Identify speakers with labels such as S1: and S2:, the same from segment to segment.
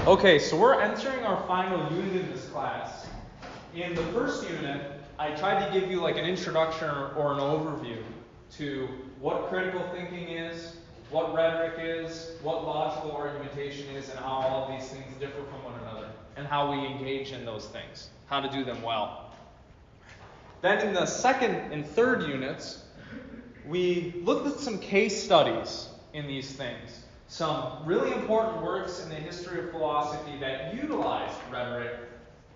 S1: Okay, so we're entering our final unit in this class. In the first unit, I tried to give you like an introduction or an overview to what critical thinking is, what rhetoric is, what logical argumentation is, and how all of these things differ from one another, and how we engage in those things, how to do them well. Then in the second and third units, we looked at some case studies in these things. Some really important works in the history of philosophy that utilized rhetoric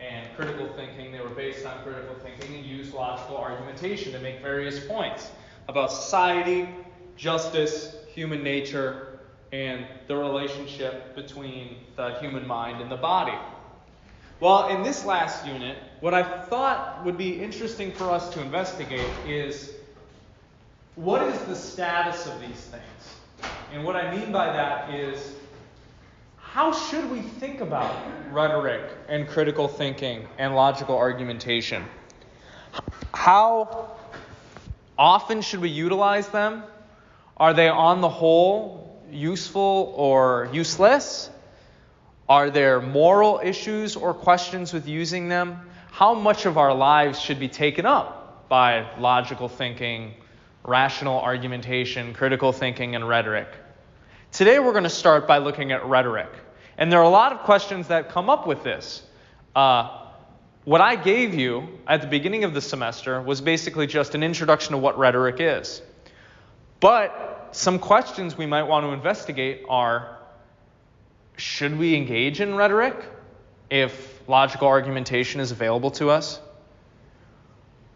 S1: and critical thinking. They were based on critical thinking and used logical argumentation to make various points about society, justice, human nature, and the relationship between the human mind and the body. Well, in this last unit, what I thought would be interesting for us to investigate is what is the status of these things? And what I mean by that is, how should we think about rhetoric and critical thinking and logical argumentation? How often should we utilize them? Are they on the whole useful or useless? Are there moral issues or questions with using them? How much of our lives should be taken up by logical thinking, rational argumentation, critical thinking, and rhetoric? Today we're going to start by looking at rhetoric. And there are a lot of questions that come up with this. What I gave you at the beginning of the semester was basically just an introduction to what rhetoric is. But some questions we might want to investigate are, should we engage in rhetoric if logical argumentation is available to us?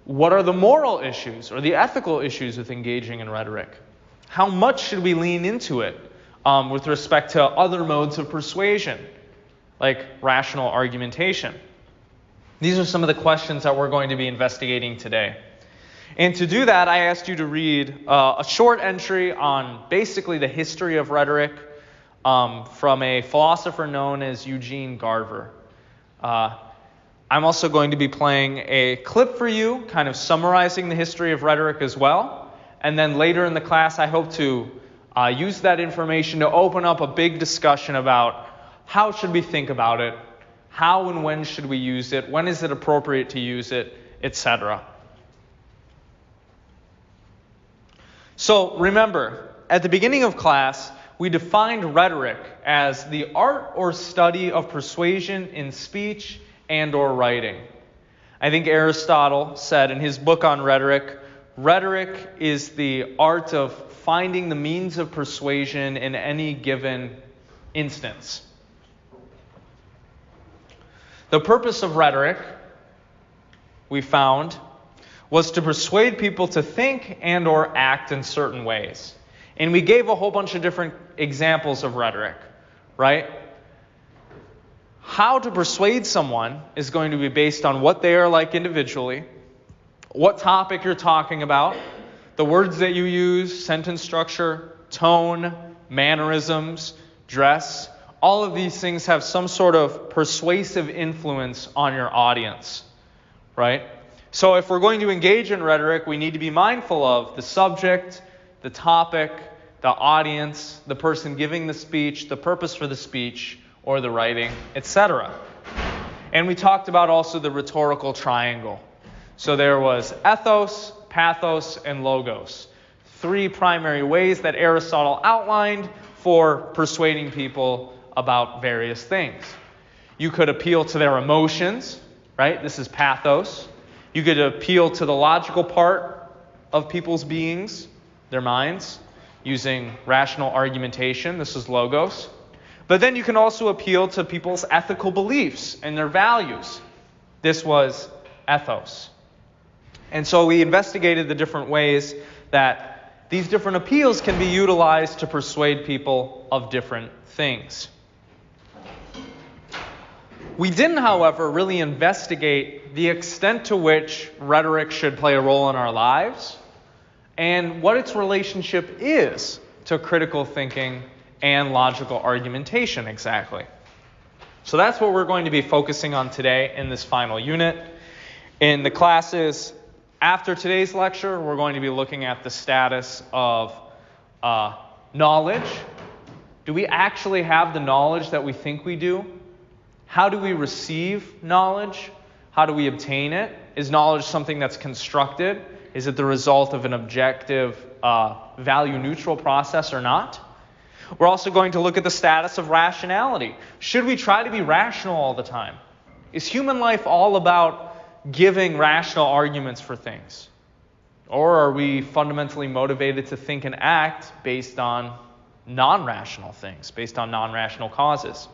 S1: What are the moral issues or the ethical issues with engaging in rhetoric? How much should we lean into it with respect to other modes of persuasion, like rational argumentation? These are some of the questions that we're going to be investigating today. And to do that, I asked you to read a short entry on basically the history of rhetoric from a philosopher known as Eugene Garver. I'm also going to be playing a clip for you, kind of summarizing the history of rhetoric as well. And then later in the class, I hope to use that information to open up a big discussion about how should we think about it, how and when should we use it, when is it appropriate to use it, etc. So remember, at the beginning of class, we defined rhetoric as the art or study of persuasion in speech and or writing. I think Aristotle said in his book on rhetoric, rhetoric is the art of finding the means of persuasion in any given instance. The purpose of rhetoric, we found, was to persuade people to think and or act in certain ways. And we gave a whole bunch of different examples of rhetoric, right? How to persuade someone is going to be based on what they are like individually, what topic you're talking about, the words that you use, sentence structure, tone, mannerisms, dress. All of these things have some sort of persuasive influence on your audience, right? So if we're going to engage in rhetoric, we need to be mindful of the subject, the topic, the audience, the person giving the speech, the purpose for the speech or the writing, etc. And we talked about also the rhetorical triangle. So there was ethos, pathos, and logos. Three primary ways that Aristotle outlined for persuading people about various things. You could appeal to their emotions, right? This is pathos. You could appeal to the logical part of people's beings, their minds, using rational argumentation. This is logos. But then you can also appeal to people's ethical beliefs and their values. This was ethos. And so we investigated the different ways that these different appeals can be utilized to persuade people of different things. We didn't, however, really investigate the extent to which rhetoric should play a role in our lives and what its relationship is to critical thinking and logical argumentation exactly. So that's what we're going to be focusing on today in this final unit. In the classes after today's lecture, we're going to be looking at the status of knowledge. Do we actually have the knowledge that we think we do? How do we receive knowledge? How do we obtain it? Is knowledge something that's constructed? Is it the result of an objective, value-neutral process or not? We're also going to look at the status of rationality. Should we try to be rational all the time? Is human life all about giving rational arguments for things? Or are we fundamentally motivated to think and act based on non-rational things, based on non-rational causes?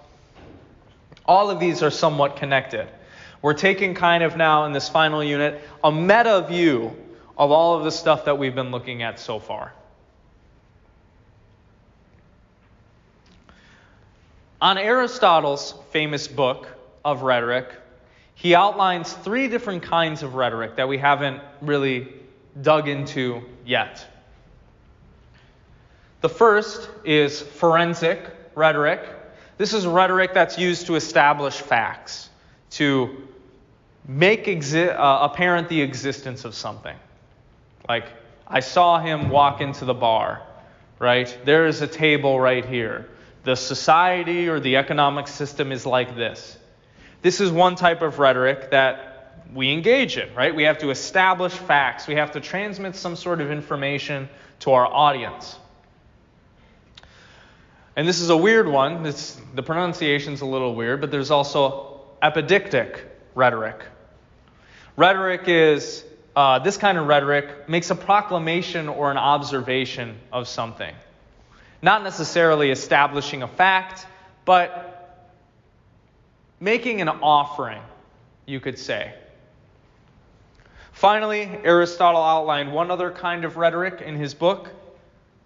S1: All of these are somewhat connected. We're taking kind of now in this final unit a meta view of all of the stuff that we've been looking at so far. On Aristotle's famous book of Rhetoric, he outlines 3 different kinds of rhetoric that we haven't really dug into yet. The first is forensic rhetoric. This is rhetoric that's used to establish facts, to make apparent the existence of something. Like, I saw him walk into the bar, right? There is a table right here. The society or the economic system is like this. This is one type of rhetoric that we engage in, right? We have to establish facts. We have to transmit some sort of information to our audience. And this is a weird one. The pronunciation's a little weird, but there's also epidictic rhetoric. Rhetoric is, this kind of rhetoric makes a proclamation or an observation of something. Not necessarily establishing a fact, but making an offering, you could say. Finally, Aristotle outlined one other kind of rhetoric in his book,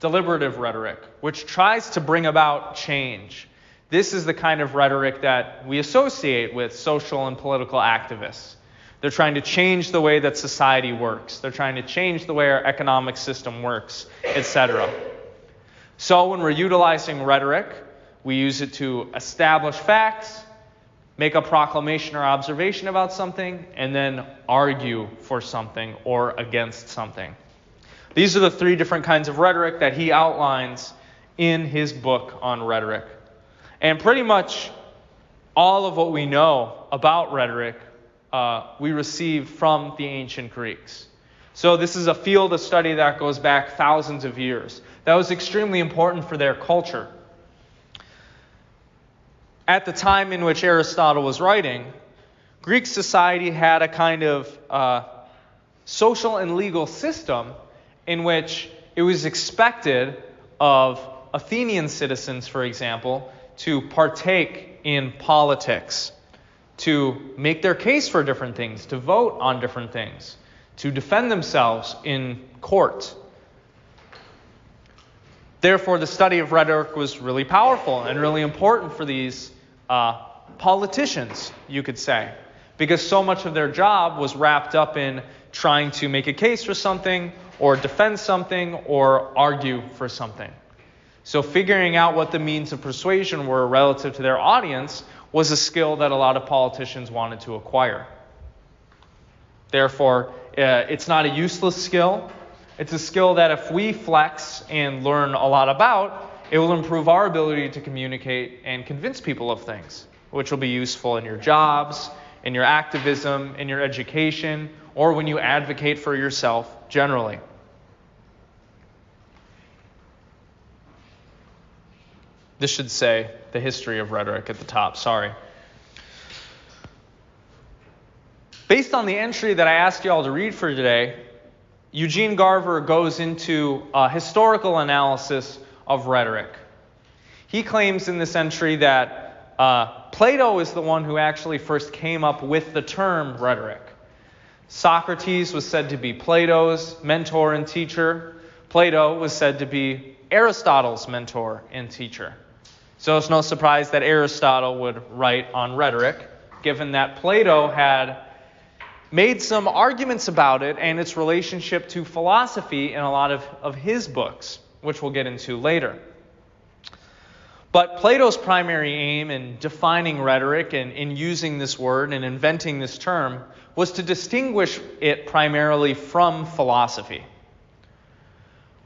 S1: deliberative rhetoric, which tries to bring about change. This is the kind of rhetoric that we associate with social and political activists. They're trying to change the way that society works. They're trying to change the way our economic system works, etc. So when we're utilizing rhetoric, we use it to establish facts, make a proclamation or observation about something, and then argue for something or against something. These are the 3 different kinds of rhetoric that he outlines in his book on rhetoric. And pretty much all of what we know about rhetoric we received from the ancient Greeks. So this is a field of study that goes back thousands of years. That was extremely important for their culture. At the time in which Aristotle was writing, Greek society had a kind of social and legal system in which it was expected of Athenian citizens, for example, to partake in politics, to make their case for different things, to vote on different things, to defend themselves in court. Therefore, the study of rhetoric was really powerful and really important for these politicians, you could say, because so much of their job was wrapped up in trying to make a case for something or defend something or argue for something. So figuring out what the means of persuasion were relative to their audience was a skill that a lot of politicians wanted to acquire. Therefore, it's not a useless skill. It's a skill that if we flex and learn a lot about, it will improve our ability to communicate and convince people of things, which will be useful in your jobs, in your activism, in your education, or when you advocate for yourself generally. This should say the history of rhetoric at the top, sorry. Based on the entry that I asked you all to read for today, Eugene Garver goes into a historical analysis of rhetoric. He claims in this entry that Plato is the one who actually first came up with the term rhetoric. Socrates was said to be Plato's mentor and teacher. Plato was said to be Aristotle's mentor and teacher. So it's no surprise that Aristotle would write on rhetoric, given that Plato had made some arguments about it and its relationship to philosophy in a lot of his books, which we'll get into later. But Plato's primary aim in defining rhetoric and in using this word and inventing this term was to distinguish it primarily from philosophy.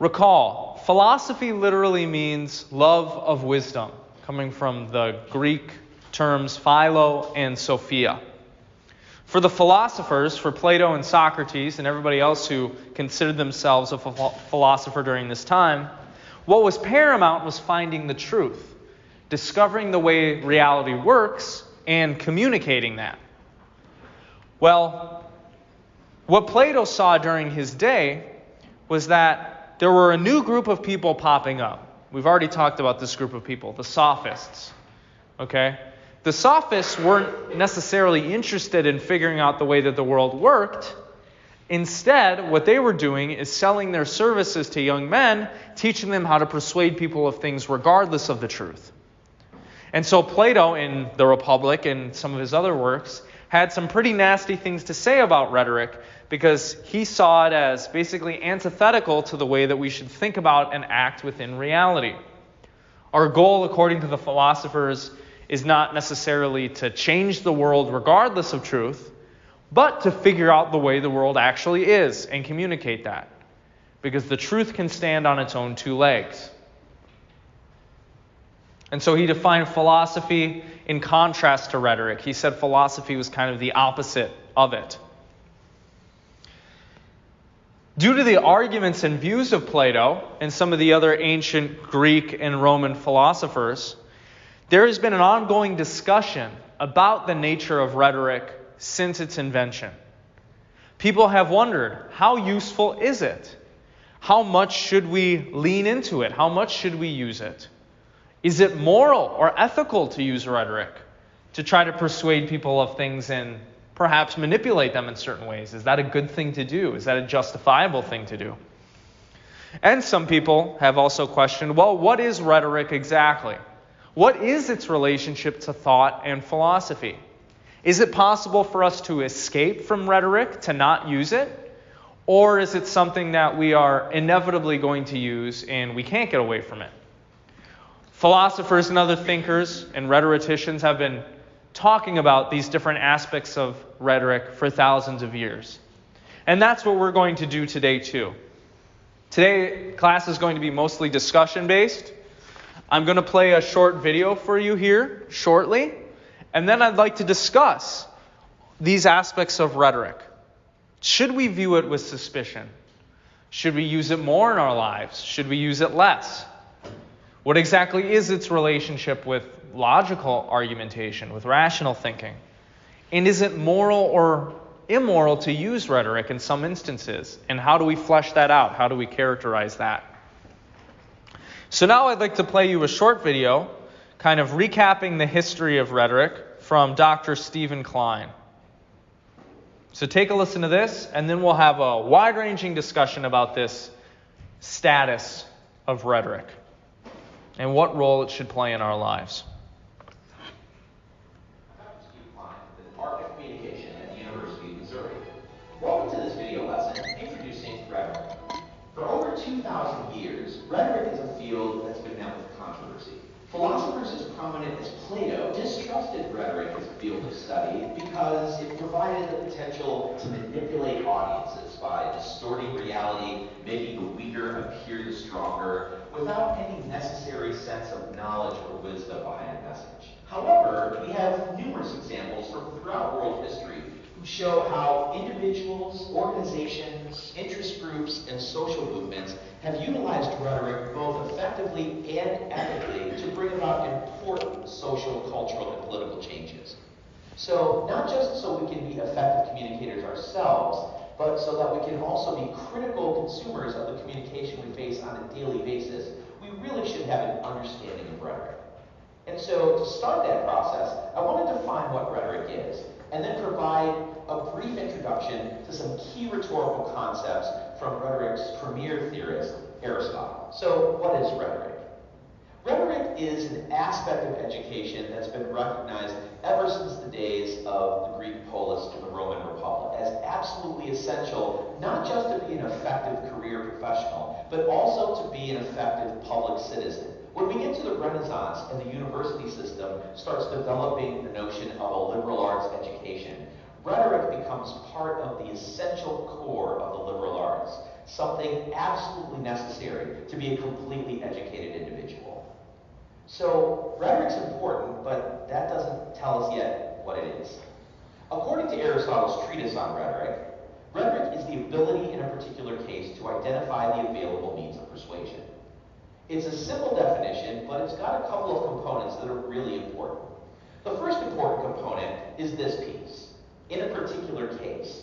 S1: Recall, philosophy literally means love of wisdom, coming from the Greek terms Philo and Sophia. For the philosophers, for Plato and Socrates and everybody else who considered themselves a philosopher during this time, what was paramount was finding the truth, discovering the way reality works, and communicating that. Well, what Plato saw during his day was that there were a new group of people popping up. We've already talked about this group of people, the sophists. Okay? The sophists weren't necessarily interested in figuring out the way that the world worked. Instead, what they were doing is selling their services to young men, teaching them how to persuade people of things regardless of the truth. And so Plato, in The Republic and some of his other works, had some pretty nasty things to say about rhetoric because he saw it as basically antithetical to the way that we should think about and act within reality. Our goal, according to the philosophers, is not necessarily to change the world regardless of truth, but to figure out the way the world actually is and communicate that. Because the truth can stand on its own two legs. And so he defined philosophy in contrast to rhetoric. He said philosophy was kind of the opposite of it. Due to the arguments and views of Plato and some of the other ancient Greek and Roman philosophers, there has been an ongoing discussion about the nature of rhetoric since its invention. People have wondered, how useful is it? How much should we lean into it? How much should we use it? Is it moral or ethical to use rhetoric to try to persuade people of things and perhaps manipulate them in certain ways? Is that a good thing to do? Is that a justifiable thing to do? And some people have also questioned, well, what is rhetoric exactly? What is its relationship to thought and philosophy? Is it possible for us to escape from rhetoric, to not use it? Or is it something that we are inevitably going to use and we can't get away from it? Philosophers and other thinkers and rhetoricians have been talking about these different aspects of rhetoric for thousands of years. And that's what we're going to do today too. Today, class is going to be mostly discussion-based. I'm going to play a short video for you here shortly, and then I'd like to discuss these aspects of rhetoric. Should we view it with suspicion? Should we use it more in our lives? Should we use it less? What exactly is its relationship with logical argumentation, with rational thinking? And is it moral or immoral to use rhetoric in some instances? And how do we flesh that out? How do we characterize that? So now I'd like to play you a short video, kind of recapping the history of rhetoric from Dr. Stephen Klein. So take a listen to this, and then we'll have a wide-ranging discussion about this status of rhetoric and what role it should play in our lives.
S2: Dr. Steve Klein, the Department of Communication at the University of Missouri. Welcome to this video lesson introducing rhetoric. For over 2,000 years, rhetoric is a field that's been met with controversy. Philosophers as prominent as Plato distrusted rhetoric as a field of study because it provided the potential to manipulate audiences by distorting reality, making the weaker appear the stronger, without any necessary sense of knowledge or wisdom behind a message. However, we have numerous examples from throughout world history who show how individuals, organizations, interest groups, and social movements have utilized rhetoric both effectively and ethically to bring about important social, cultural, and political changes. So, not just so we can be effective communicators ourselves, but so that we can also be critical consumers of the communication we face on a daily basis, we really should have an understanding of rhetoric. And so, to start that process, I want to define what rhetoric is, and then provide a brief introduction to some key rhetorical concepts from rhetoric's premier theorist, Aristotle. So, what is rhetoric? Rhetoric is an aspect of education that's been recognized ever since the days of the Greek polis and the Roman Republic as absolutely essential, not just to be an effective career professional, but also to be an effective public citizen. When we get to the Renaissance and the university system starts developing the notion of a liberal arts education, rhetoric becomes part of the essential core of the liberal arts, something absolutely necessary to be a completely educated individual. So rhetoric's important, but that doesn't tell us yet what it is. According to Aristotle's treatise on rhetoric, rhetoric is the ability in a particular case to identify the available means of persuasion. It's a simple definition, but it's got a couple of components that are really important. The first important component is this piece. In a particular case,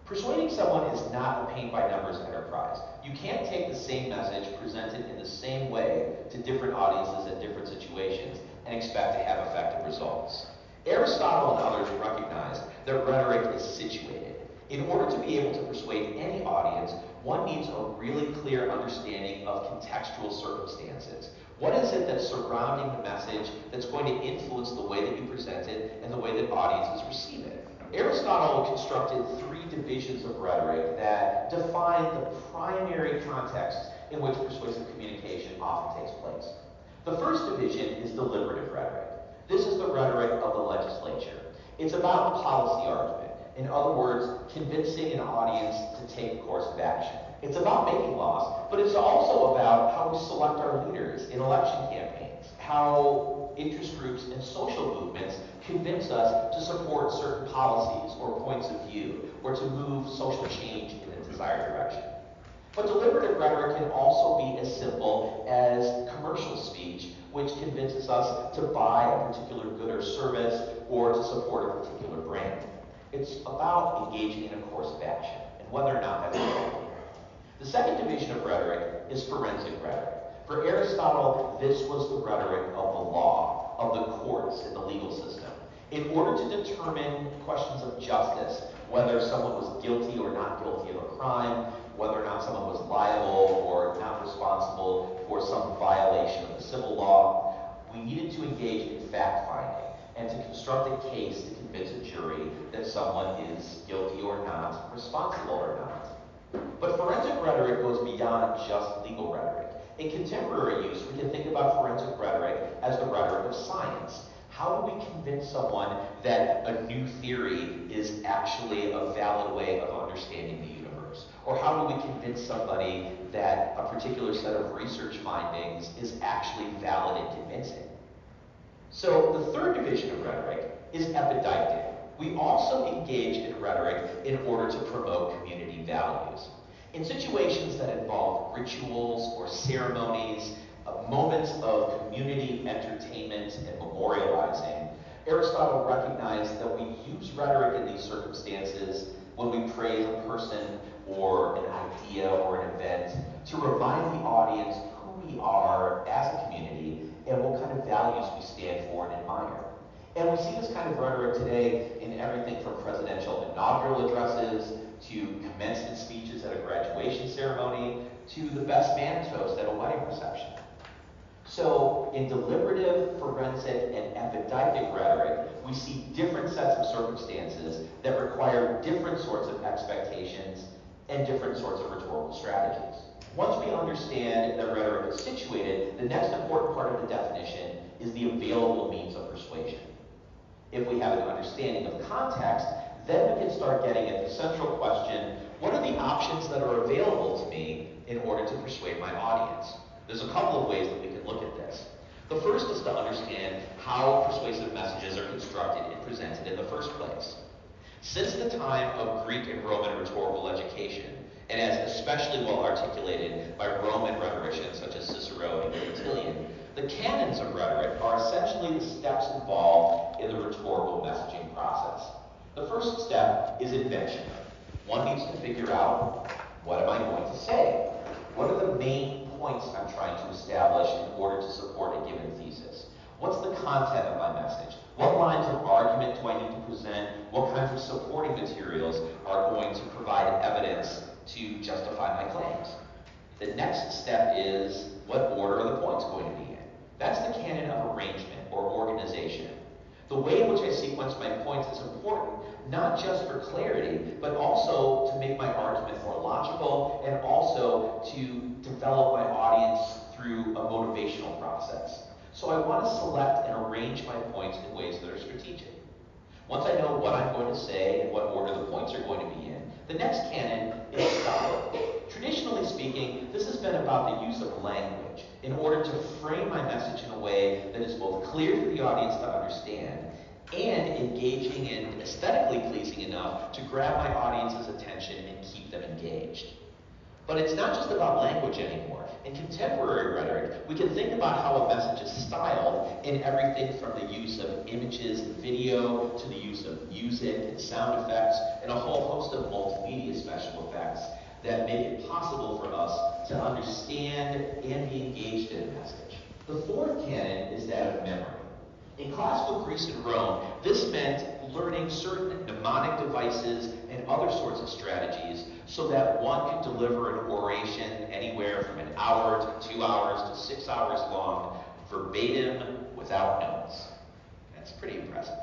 S2: persuading someone is not a paint-by-numbers enterprise. You can't take the same message presented in the same way to different audiences and different situations and expect to have effective results. Aristotle and others recognized that rhetoric is situated. In order to be able to persuade any audience, one needs a really clear understanding of contextual circumstances. What is it that's surrounding the message that's going to influence the way that you present it and the way that audiences receive it? Aristotle constructed three divisions of rhetoric that define the primary context in which persuasive communication often takes place. The first division is deliberative rhetoric. This is the rhetoric of the legislature. It's about policy argument. In other words, convincing an audience to take a course of action. It's about making laws, but it's also about how we select our leaders in election campaigns, how interest groups and social movements convince us to support certain policies or points of view, or to move social change in a desired direction. But deliberative rhetoric can also be as simple as commercial speech, which convinces us to buy a particular good or service or to support a particular brand. It's about engaging in a course of action and whether or not that's appropriate. The second division of rhetoric is forensic rhetoric. For Aristotle, this was the rhetoric of the law, of the courts and the legal system. In order to determine questions of justice, whether someone was guilty or not guilty of a crime, whether or not someone was liable or not responsible for some violation of the civil law, we needed to engage in fact-finding and to construct a case to convince a jury that someone is guilty or not, responsible or not. But forensic rhetoric goes beyond just legal rhetoric. In contemporary use, we can think about forensic rhetoric as the rhetoric of science. How do we convince someone that a new theory is actually a valid way of understanding the universe? Or how do we convince somebody that a particular set of research findings is actually valid and convincing? So the third division of rhetoric is epidictic. We also engage in rhetoric in order to promote community values. In situations that involve rituals or ceremonies, moments of community entertainment and memorializing, Aristotle recognized that we use rhetoric in these circumstances when we praise a person or an idea or an event to remind the audience who we are as a community and what kind of values we stand for and admire. And we see this kind of rhetoric today in everything from presidential inaugural addresses to commencement speeches at a graduation ceremony to the best man toast at a wedding reception. So in deliberative, forensic, and epidictic rhetoric, we see different sets of circumstances that require different sorts of expectations and different sorts of rhetorical strategies. Once we understand that rhetoric is situated, the next important part of the definition is the available means of persuasion. If we have an understanding of context, then we can start getting at the central question, what are the options that are available to me in order to persuade my audience? There's a couple of ways that we can look at this. The first is to understand how persuasive messages are constructed and presented in the first place. Since the time of Greek and Roman rhetorical education, and as especially well articulated by Roman rhetoricians such as Cicero and Quintilian, the canons of rhetoric are essentially the steps involved in the rhetorical messaging process. The first step is invention. One needs to figure out, what am I going to say? What are the main points I'm trying to establish in order to support a given thesis? What's the content of my message? What lines of argument do I need to present? What kinds of supporting materials are going to provide evidence to justify my claims? The next step is, what order are the points going to be in? That's the canon of arrangement or organization. The way in which I sequence my points is important, not just for clarity, but also to make my argument more logical and also to develop my audience through a motivational process. So I want to select and arrange my points in ways that are strategic. Once I know what I'm going to say and what order the points are going to be in, The next canon is style. Traditionally speaking, this has been about the use of language in order to frame my message in a way that is both clear to the audience to understand and engaging and aesthetically pleasing enough to grab my audience's attention and keep them engaged. But it's not just about language anymore. In contemporary rhetoric, we can think about how a message is styled in everything from the use of images and video to the use of music and sound effects and a whole host of multimedia special effects that make it possible for us to understand and be engaged in a message. The fourth canon is that of memory. In classical Greece and Rome, this meant learning certain mnemonic devices and other sorts of strategies so that one could deliver an oration anywhere from an hour to 2 hours to 6 hours long, verbatim, without notes. That's pretty impressive.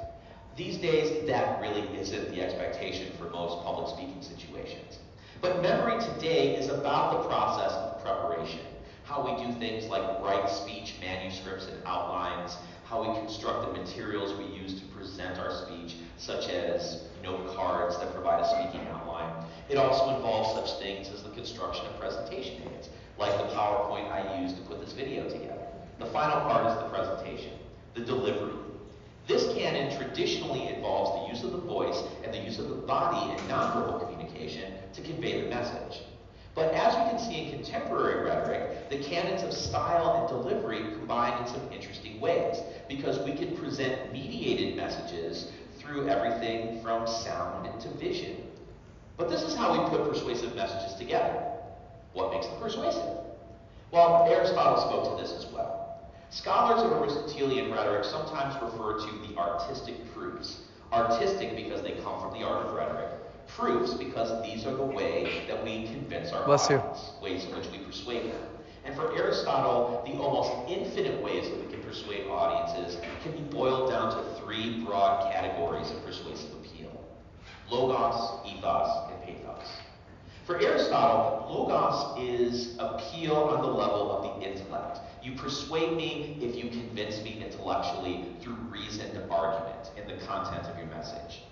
S2: These days, that really isn't the expectation for most public speaking situations. But memory today is about the process of preparation, how we do things like write speech manuscripts and outlines, how we construct the materials we use to present our speech, such as note cards that provide a speaking outline. It also involves such things as the construction of presentation aids, like the PowerPoint I used to put this video together. The final part is the presentation, the delivery. This canon traditionally involves the use of the voice and the use of the body in nonverbal communication to convey the message. But as we can see in contemporary rhetoric, the canons of style and delivery combine in some interesting ways, because we can present mediated messages through everything from sound to vision. But this is how we put persuasive messages together. What makes them persuasive? Well, Aristotle spoke to this as well. Scholars of Aristotelian rhetoric sometimes refer to the artistic proofs. Artistic because they come from the art of rhetoric. Proofs because these are the way that we convince our audience, ways in which we persuade them. And for Aristotle, the almost infinite ways that we can persuade audiences can be boiled down to three broad categories of persuasive appeal: logos, ethos, and pathos. For Aristotle, logos is appeal on the level of the intellect. You persuade me if you convince me intellectually through reasoned argument in the content of your message.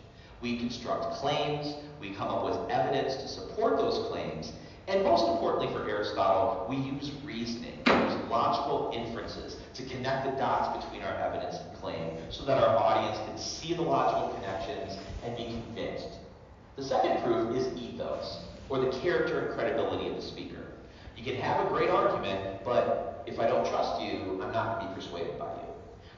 S2: We construct claims, we come up with evidence to support those claims, and most importantly for Aristotle, we use reasoning, we use logical inferences to connect the dots between our evidence and claim so that our audience can see the logical connections and be convinced. The second proof is ethos, or the character and credibility of the speaker. You can have a great argument, but if I don't trust you, I'm not going to be persuaded by you.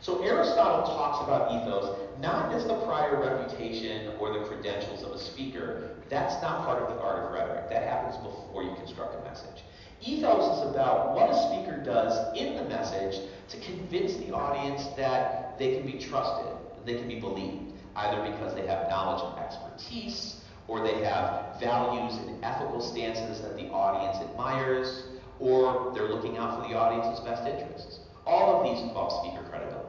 S2: So Aristotle talks about ethos not as the prior reputation or the credentials of a speaker. That's not part of the art of rhetoric. That happens before you construct a message. Ethos is about what a speaker does in the message to convince the audience that they can be trusted, that they can be believed, either because they have knowledge and expertise, or they have values and ethical stances that the audience admires, or they're looking out for the audience's best interests. All of these involve speaker credibility.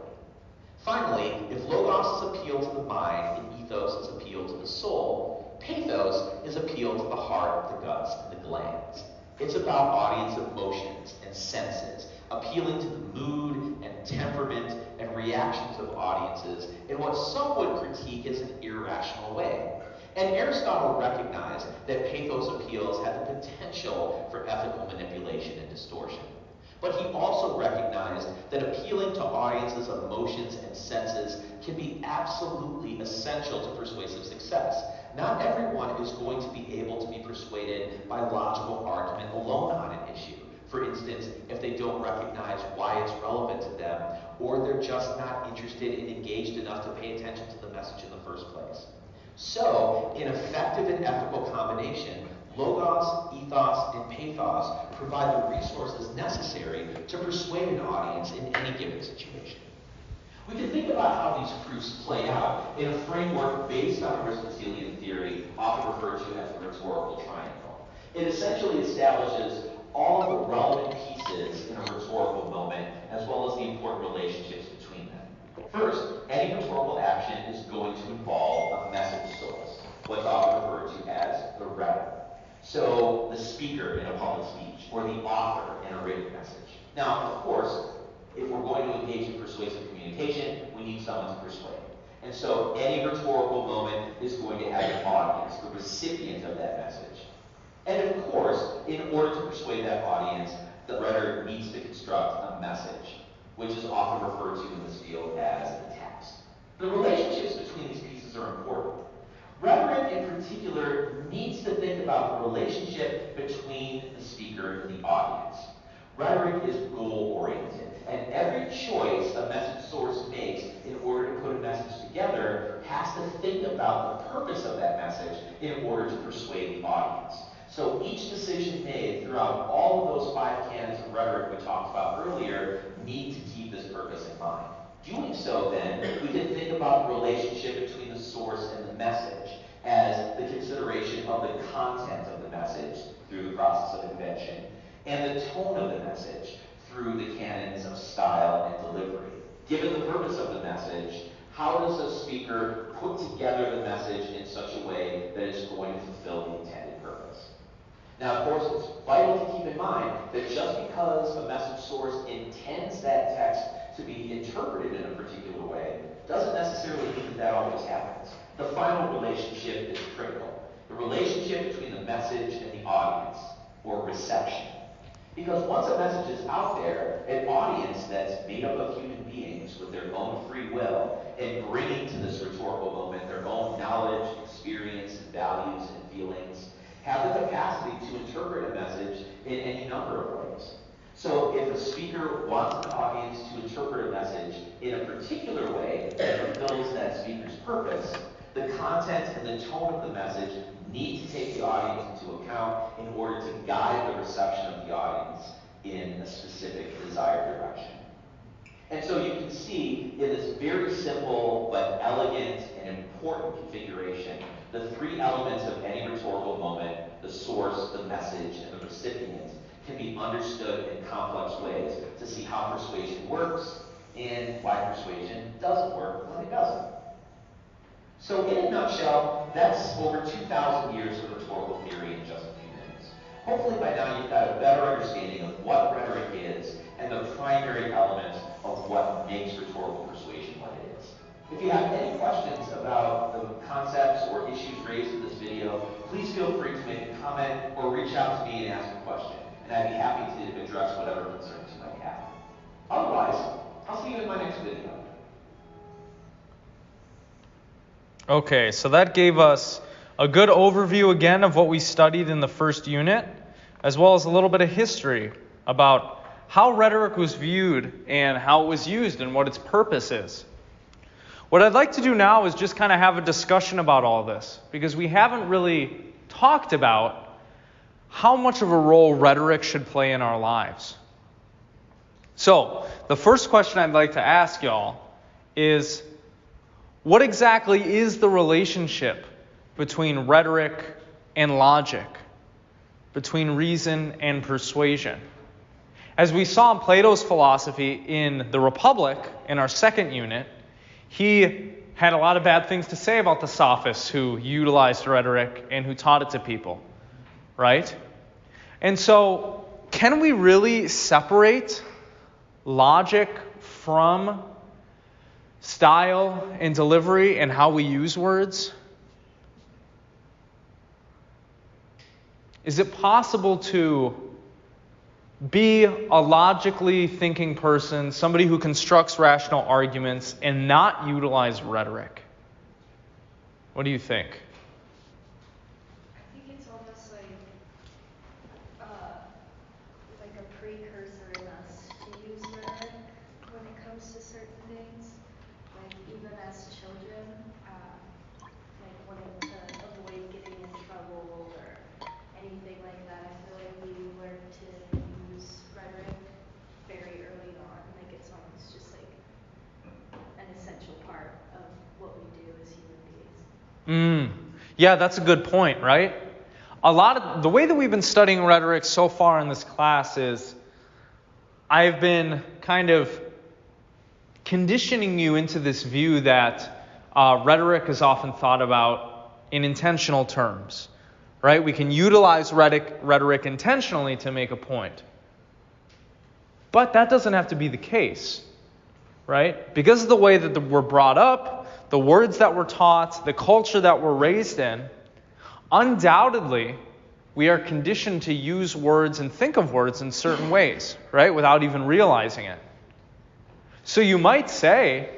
S2: Finally, if logos is appeal to the mind and ethos is appeal to the soul, pathos is appeal to the heart, the guts, and the glands. It's about audience emotions and senses, appealing to the mood and temperament and reactions of audiences in what some would critique as an irrational way. And Aristotle recognized that pathos appeals had the potential for ethical manipulation and distortion. But he also recognized that appealing to audiences' emotions and senses can be absolutely essential to persuasive success. Not everyone is going to be able to be persuaded by logical argument alone on an issue. For instance, if they don't recognize why it's relevant to them, or they're just not interested and engaged enough to pay attention to the message in the first place. So, in effective and ethical combination, logos, ethos, and pathos provide the resources necessary to persuade an audience in any given situation. We can think about how these proofs play out in a framework based on Aristotelian theory, often referred to as the rhetorical triangle. It essentially establishes all of the relevant pieces in a rhetorical moment, as well as the important relationships between them. First, any rhetorical action is going to involve a message source, what's often referred to as the rhetoric. So, the speaker in a public speech, or the author in a written message. Now, of course, if we're going to engage in persuasive communication, we need someone to persuade. And so any rhetorical moment is going to have an audience, the recipient of that message. And of course, in order to persuade that audience, the rhetoric needs to construct a message, which is often referred to in this field as the text. The relationships between these pieces are important. Rhetoric in particular needs to think about the relationship between the speaker and the audience. Rhetoric is goal-oriented, and every choice a message source makes in order to put a message together has to think about the purpose of that message in order to persuade the audience. So each decision made throughout all of those 5 canons of rhetoric we talked about earlier need to keep this purpose in mind. Doing so, then, we can think about the relationship between the source and the message as the consideration of the content of the message through the process of invention, and the tone of the message through the canons of style and delivery. Given the purpose of the message, how does a speaker put together the message in such a way that it's going to fulfill the intended purpose? Now, of course, it's vital to keep in mind that just because a message source intends that text to be interpreted in a particular way doesn't necessarily mean that that always happens. The final relationship is critical. The relationship between the message and the audience, or reception. Because once a message is out there, an audience that's made up of human beings with their own free will and bringing to this rhetorical moment their own knowledge, experience, and values and feelings, have the capacity to interpret a message in any number of ways. So if a speaker wants an audience to interpret a message in a particular way that fulfills that speaker's purpose, the content and the tone of the message need to take the audience into account in order to guide the reception of the audience in a specific desired direction. And so you can see in this very simple but elegant and important configuration, the 3 elements of any rhetorical moment, the source, the message, and the recipient, can be understood in complex ways to see how persuasion works and why persuasion doesn't work when it doesn't. So in a nutshell, that's over 2,000 years of rhetorical theory in just a few minutes. Hopefully by now you've got a better understanding of what rhetoric is and the primary elements of what makes rhetorical persuasion what it is. If you have any questions about the concepts or issues raised in this video, please feel free to make a comment or reach out to me and ask a question, and I'd be happy to address whatever concerns you might have. Otherwise, I'll see you in my next video.
S1: Okay, so that gave us a good overview again of what we studied in the first unit, as well as a little bit of history about how rhetoric was viewed and how it was used and what its purpose is. What I'd like to do now is just kind of have a discussion about all this, because we haven't really talked about how much of a role rhetoric should play in our lives. So, the first question I'd like to ask y'all is, what exactly is the relationship between rhetoric and logic, between reason and persuasion? As we saw in Plato's philosophy in the Republic, in our second unit, he had a lot of bad things to say about the sophists who utilized rhetoric and who taught it to people, right? And so, can we really separate logic from style and delivery and how we use words? Is it possible to be a logically thinking person, somebody who constructs rational arguments, and not utilize rhetoric? What do you think?
S3: I think it's almost like a precursor in us to use rhetoric when it comes to certain things. Like even as children, like wanting to avoid getting in trouble or anything like that. I feel like we learn to use rhetoric very early on. Like it's almost just like an essential part of what we do as human beings.
S1: Yeah, that's a good point, right? A lot of the way that we've been studying rhetoric so far in this class is I've been kind of conditioning you into this view that rhetoric is often thought about in intentional terms, right? We can utilize rhetoric intentionally to make a point. But that doesn't have to be the case, right? Because of the way that we're brought up, the words that we're taught, the culture that we're raised in, undoubtedly, we are conditioned to use words and think of words in certain ways, right, without even realizing it. So you might say,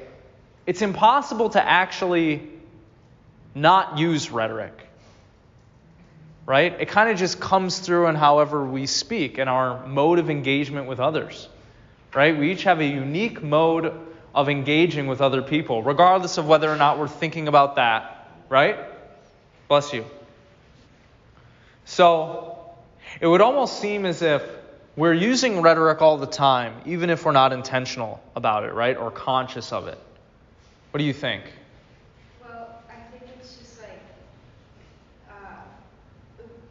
S1: it's impossible to actually not use rhetoric, right? It kind of just comes through in however we speak and our mode of engagement with others, right? We each have a unique mode of engaging with other people, regardless of whether or not we're thinking about that, right? Bless you. So it would almost seem as if we're using rhetoric all the time, even if we're not intentional about it, right? Or conscious of it. What do you think?
S3: Well, I think it's just like,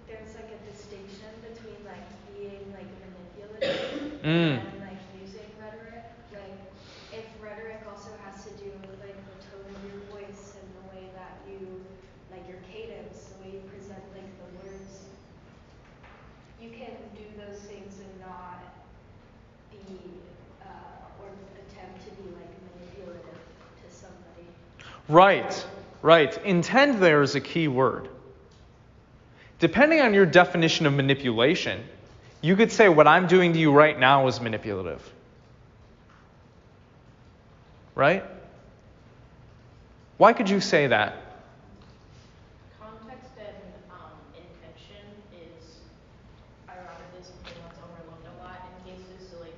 S3: there's like a distinction between like being like manipulative and like using rhetoric. Like, if rhetoric also has to do with like the tone of your voice and the way that you, like your cadence, the way you present like the words, you can do those things and not be, or attempt to be like manipulative to somebody.
S1: Right, right. Intend there is a key word. Depending on your definition of manipulation, you could say what I'm doing to you right now is manipulative. Right? Why could you say that?
S4: Context and intention is ironically something that's overlooked a lot in cases. So like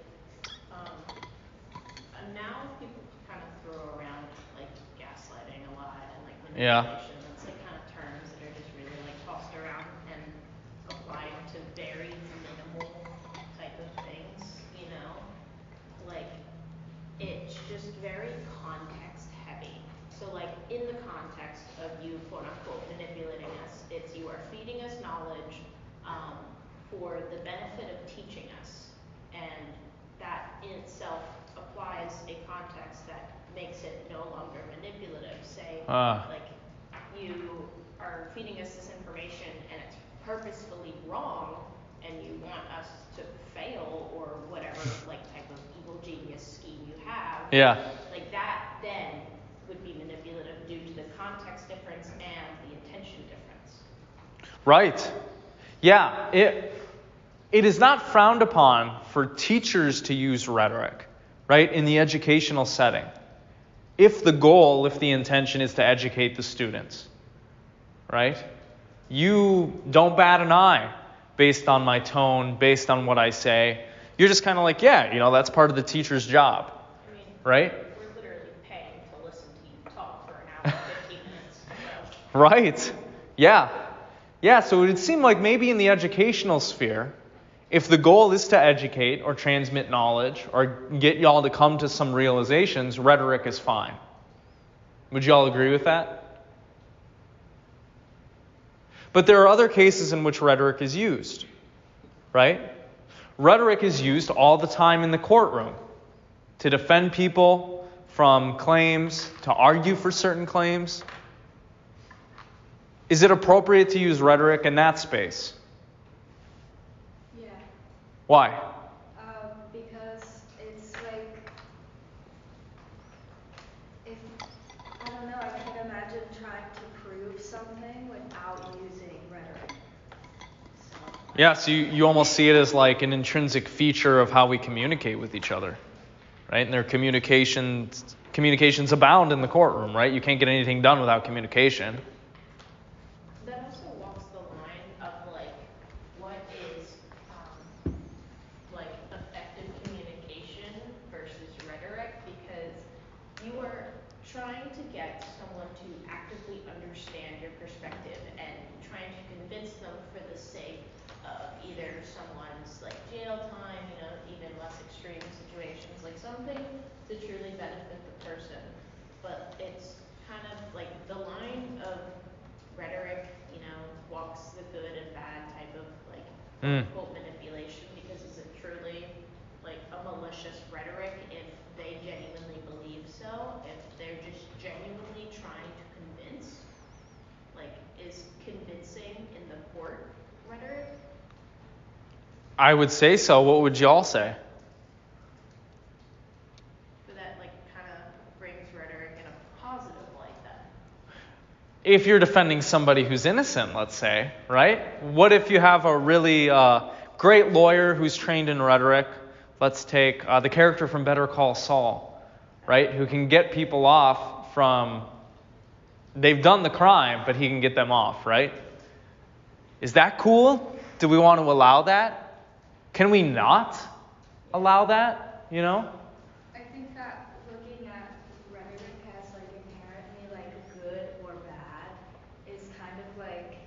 S4: now people kind of throw around like gaslighting a lot and like manipulation. That's like kind of terms that are just really like tossed around and applied to very minimal type of things, you know? Like it's just very context heavy. So like in the context of you quote unquote manipulating us, it's you are feeding us knowledge for the benefit of teaching us, and that in itself applies a context that makes it no longer manipulative. Say like you are feeding us this information and it's purposefully wrong and you want us to fail or whatever like type of evil genius scheme you have.
S1: Yeah.
S4: Like that then would be manipulative due to the context difference and the intention difference.
S1: Right. Yeah. It is not frowned upon for teachers to use rhetoric, right, in the educational setting, if the intention is to educate the students, right? You don't bat an eye based on my tone, based on what I say. You're just kind of like, yeah, that's part of the teacher's job, right?
S4: We're literally paying to listen to you talk for an hour and 15 minutes. So.
S1: Right. Yeah. Yeah, so it would seem like maybe in the educational sphere, if the goal is to educate or transmit knowledge or get y'all to come to some realizations, rhetoric is fine. Would y'all agree with that? But there are other cases in which rhetoric is used, right? Rhetoric is used all the time in the courtroom to defend people from claims, to argue for certain claims. Is it appropriate to use rhetoric in that space?
S3: Yeah.
S1: Why?
S3: Because it's like, I don't know, I can imagine trying to prove something without using rhetoric.
S1: Yeah, so you almost see it as like an intrinsic feature of how we communicate with each other, right? And their communications abound in the courtroom, right? You can't get anything done without communication.
S4: That also walks the line of like what is like effective communication versus rhetoric, because you are trying to get someone to actively understand your perspective and trying to convince them for the sake of either someone's like jail time, even less extreme situations, like something to truly benefit the person. But it's kind of like the line of rhetoric, walks the good and bad type of like quote manipulation, because is it truly like a malicious rhetoric if they genuinely believe so? If they're just genuinely trying to convince, like is convincing in the court rhetoric?
S1: I would say so. What would y'all say?
S4: So that like kind of brings rhetoric in a positive light
S1: if you're defending somebody who's innocent, let's say, right? What if you have a really great lawyer who's trained in rhetoric? Let's take the character from Better Call Saul, right? Who can get people off from, they've done the crime, but he can get them off, right? Is that cool? Do we want to allow that? Can we not allow that, you know?
S3: I think that looking at rhetoric as like inherently like good or bad is kind of like,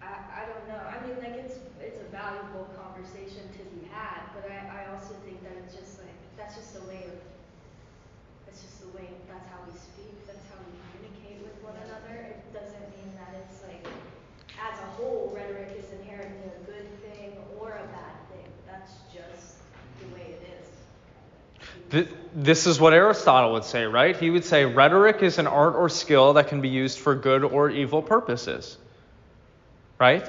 S3: I don't know. I mean, like it's a valuable conversation to be had, but I also think that it's just like that's just the way that's how we speak, that's how we communicate with one another. It doesn't mean that it's like as a whole rhetoric is inherently a good thing or a bad thing. That's just the way it is.
S1: This is what Aristotle would say, right? He would say rhetoric is an art or skill that can be used for good or evil purposes. Right?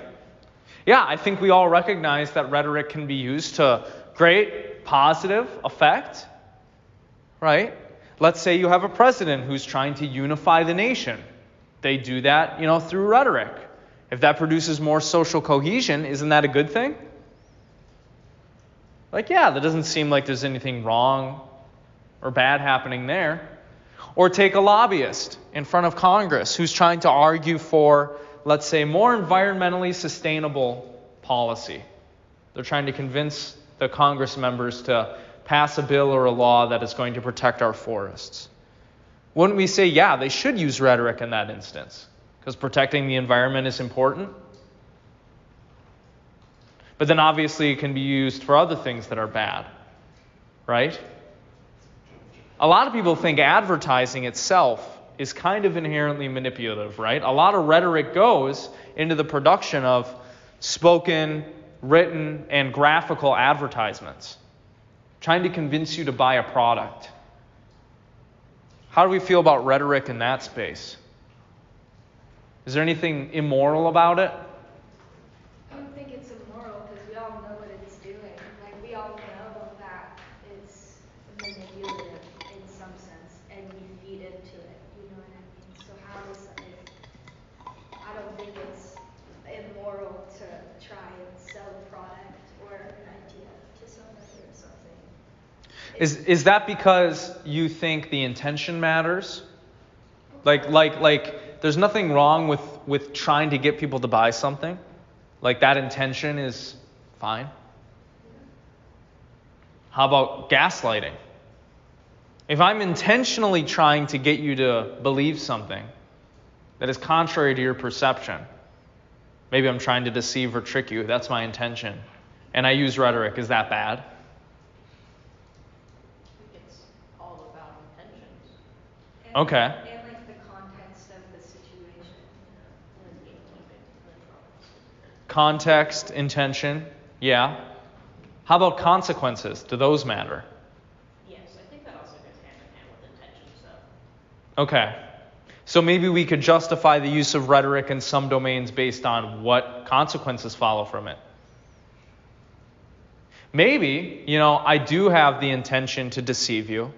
S1: Yeah, I think we all recognize that rhetoric can be used to great positive effect. Right? Let's say you have a president who's trying to unify the nation. They do that, through rhetoric. If that produces more social cohesion, isn't that a good thing? Like, yeah, that doesn't seem like there's anything wrong or bad happening there. Or take a lobbyist in front of Congress who's trying to argue for, let's say, more environmentally sustainable policy. They're trying to convince the Congress members to pass a bill or a law that is going to protect our forests. Wouldn't we say, yeah, they should use rhetoric in that instance? Because protecting the environment is important. But then obviously it can be used for other things that are bad, right? A lot of people think advertising itself is kind of inherently manipulative, right? A lot of rhetoric goes into the production of spoken, written, and graphical advertisements, trying to convince you to buy a product. How do we feel about rhetoric in that space? Is there anything immoral about it?
S3: I don't think it's immoral because we all know what it's doing. Like we all know that it's manipulative in some sense, and we feed into it. You know what I mean? So how is it? I don't think it's immoral to try and sell a product or an idea to somebody or something.
S1: Is that because you think the intention matters? Like there's nothing wrong with trying to get people to buy something? Like that intention is fine? How about gaslighting? If I'm intentionally trying to get you to believe something that is contrary to your perception, maybe I'm trying to deceive or trick you, that's my intention, and I use rhetoric, is that bad?
S4: I think it's all about intentions.
S1: Okay.
S3: And like the context of the situation.
S1: Context, intention, yeah. How about consequences? Do those matter?
S4: Yes, I think that also goes hand in hand with intentions, though.
S1: Okay. So maybe we could justify the use of rhetoric in some domains based on what consequences follow from it. Maybe, I do have the intention to deceive you,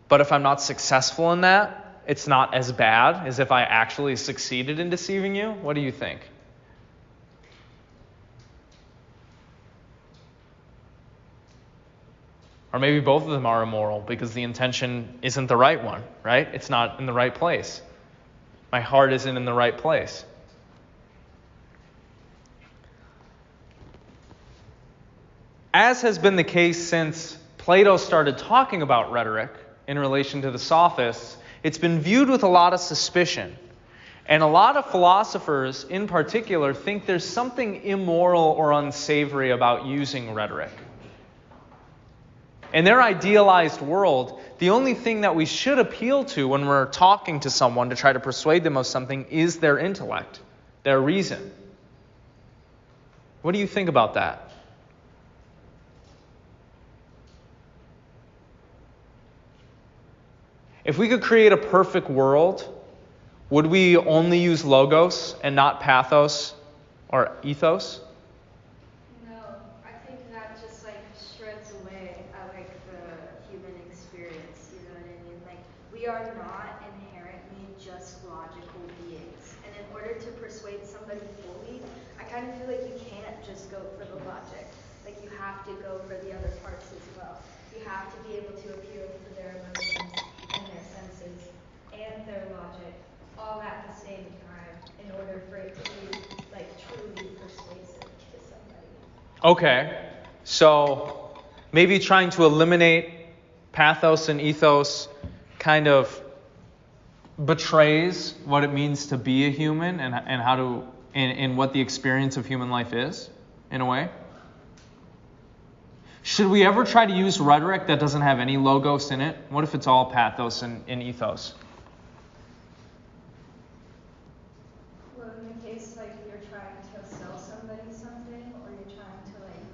S1: but if I'm not successful in that, it's not as bad as if I actually succeeded in deceiving you. What do you think? Or maybe both of them are immoral because the intention isn't the right one, right? It's not in the right place. My heart isn't in the right place. As has been the case since Plato started talking about rhetoric in relation to the sophists, it's been viewed with a lot of suspicion. And a lot of philosophers in particular think there's something immoral or unsavory about using rhetoric. In their idealized world, the only thing that we should appeal to when we're talking to someone to try to persuade them of something is their intellect, their reason. What do you think about that? If we could create a perfect world, would we only use logos and not pathos or ethos?
S3: No, I think that just like shreds away the human experience, you know what I mean? Like we are not inherently just logical beings. And in order to persuade somebody fully, I kind of feel like you can't just go for the logic. Like you have to go for the other parts as well. You have to be able to appeal to their emotions and their senses and their logic all at the same time in order for it to be like truly persuasive to somebody.
S1: Okay, so maybe trying to eliminate pathos and ethos kind of betrays what it means to be a human and how to and what the experience of human life is, in a way. Should we ever try to use rhetoric that doesn't have any logos in it? What if it's all pathos and ethos?
S3: Well, in the case like you're trying to sell somebody something, or you're trying to like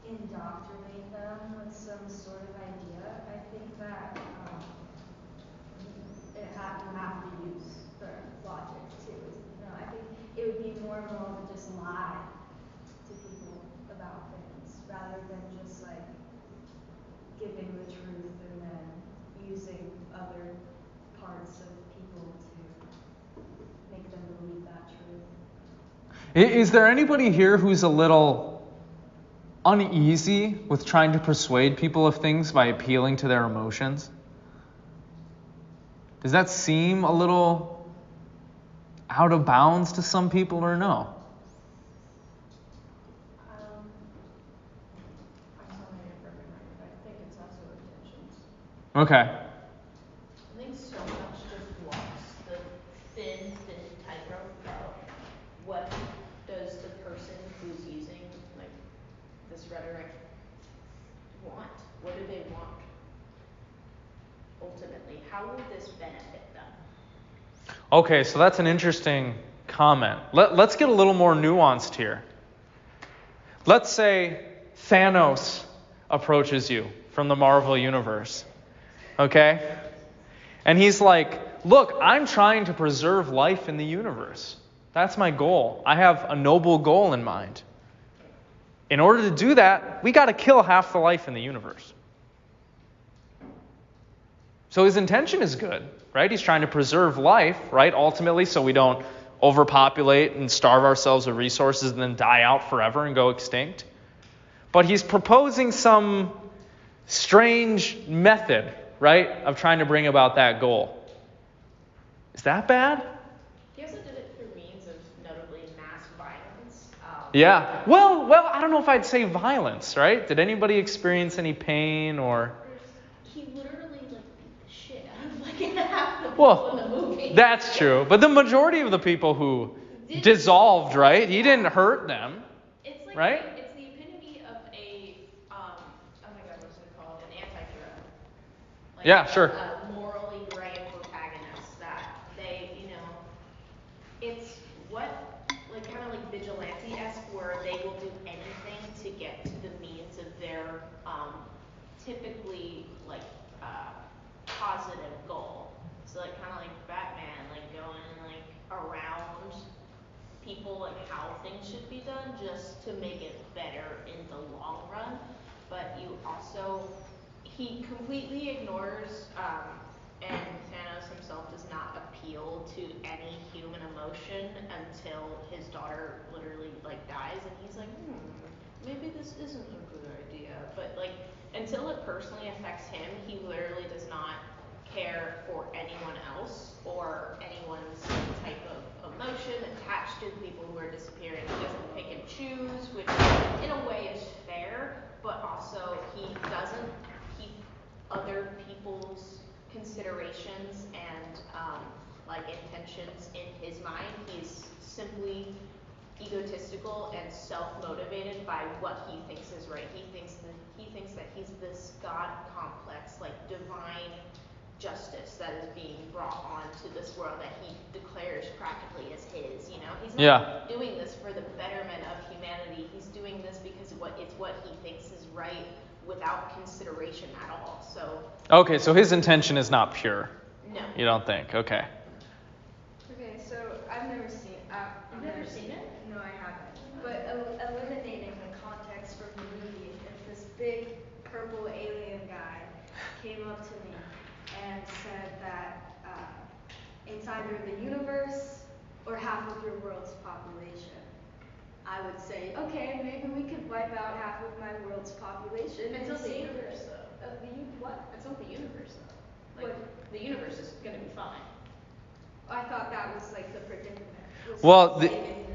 S3: indoctrinate them with some sort of idea, I think that you have to use the logic too. You know, I think it would be more moral to just lie to people about things rather than just like giving the truth and then using other parts of people to make them believe that truth.
S1: Is there anybody here who's a little uneasy with trying to persuade people of things by appealing to their emotions? Does that seem a little out of bounds to some people or no?
S4: I'm telling you for everyone, but I think it's also intentions.
S1: Okay.
S4: I think so much just walks the thin tightrope of what does the person who's using like this rhetoric want? What do they want? Ultimately, how will this benefit them?
S1: Okay, so that's an interesting comment. Let's get a little more nuanced here. Let's say Thanos approaches you from the Marvel Universe. Okay? And he's like, look, I'm trying to preserve life in the universe. That's my goal. I have a noble goal in mind. In order to do that, we got to kill half the life in the universe. So his intention is good, right? He's trying to preserve life, right? Ultimately, so we don't overpopulate and starve ourselves of resources and then die out forever and go extinct. But he's proposing some strange method, right, of trying to bring about that goal. Is that bad?
S4: He also did it through means of notably mass violence.
S1: Yeah. Well, I don't know if I'd say violence, right? Did anybody experience any pain or...
S4: He literally like beat the shit out of like half the people in the movie.
S1: That's true. But the majority of the people who dissolved, right? He didn't hurt them.
S4: It's like
S1: right?
S4: It's the epitome of a oh my god, what's it called? An anti-hero. Like
S1: Yeah, sure.
S4: A morally gray protagonist that they, it's what like kind of like vigilante-esque where they will do anything to get to the means of their typically like positive goal. So like kind of like Batman, like going like around people like how things should be done just to make it better in the long run. But you also, he completely ignores and Thanos himself does not appeal to any human emotion until his daughter literally like dies and he's like, maybe this isn't a good idea. But like until it personally affects him, he literally does not care for anyone else or anyone's type of emotion attached to people who are disappearing. He doesn't pick and choose, which in a way is fair, but also he doesn't keep other people's considerations and like intentions in his mind. He's simply egotistical and self-motivated by what he thinks is right. He thinks that he's this God complex, like divine justice that is being brought onto this world that he declares practically as his. He's not doing this for the betterment of humanity. He's doing this because it's what he thinks is right without consideration at all.
S1: Okay, so his intention is not pure.
S4: No.
S1: You don't think? Okay.
S3: Okay, so I've never seen.
S4: You've never seen it?
S3: No, I haven't. But eliminating the context from the movie, if this big purple alien guy came up to me and said that it's either the universe or half of your world's population. I would say, okay, maybe we could wipe out half of my world's population.
S4: It's
S3: and
S4: not the
S3: save
S4: universe,
S3: it.
S4: though.
S3: What?
S4: It's not the universe, though. Like,
S3: What?
S4: the universe is gonna be fine.
S3: I thought that was like the predicament. Was
S1: Well,
S3: saving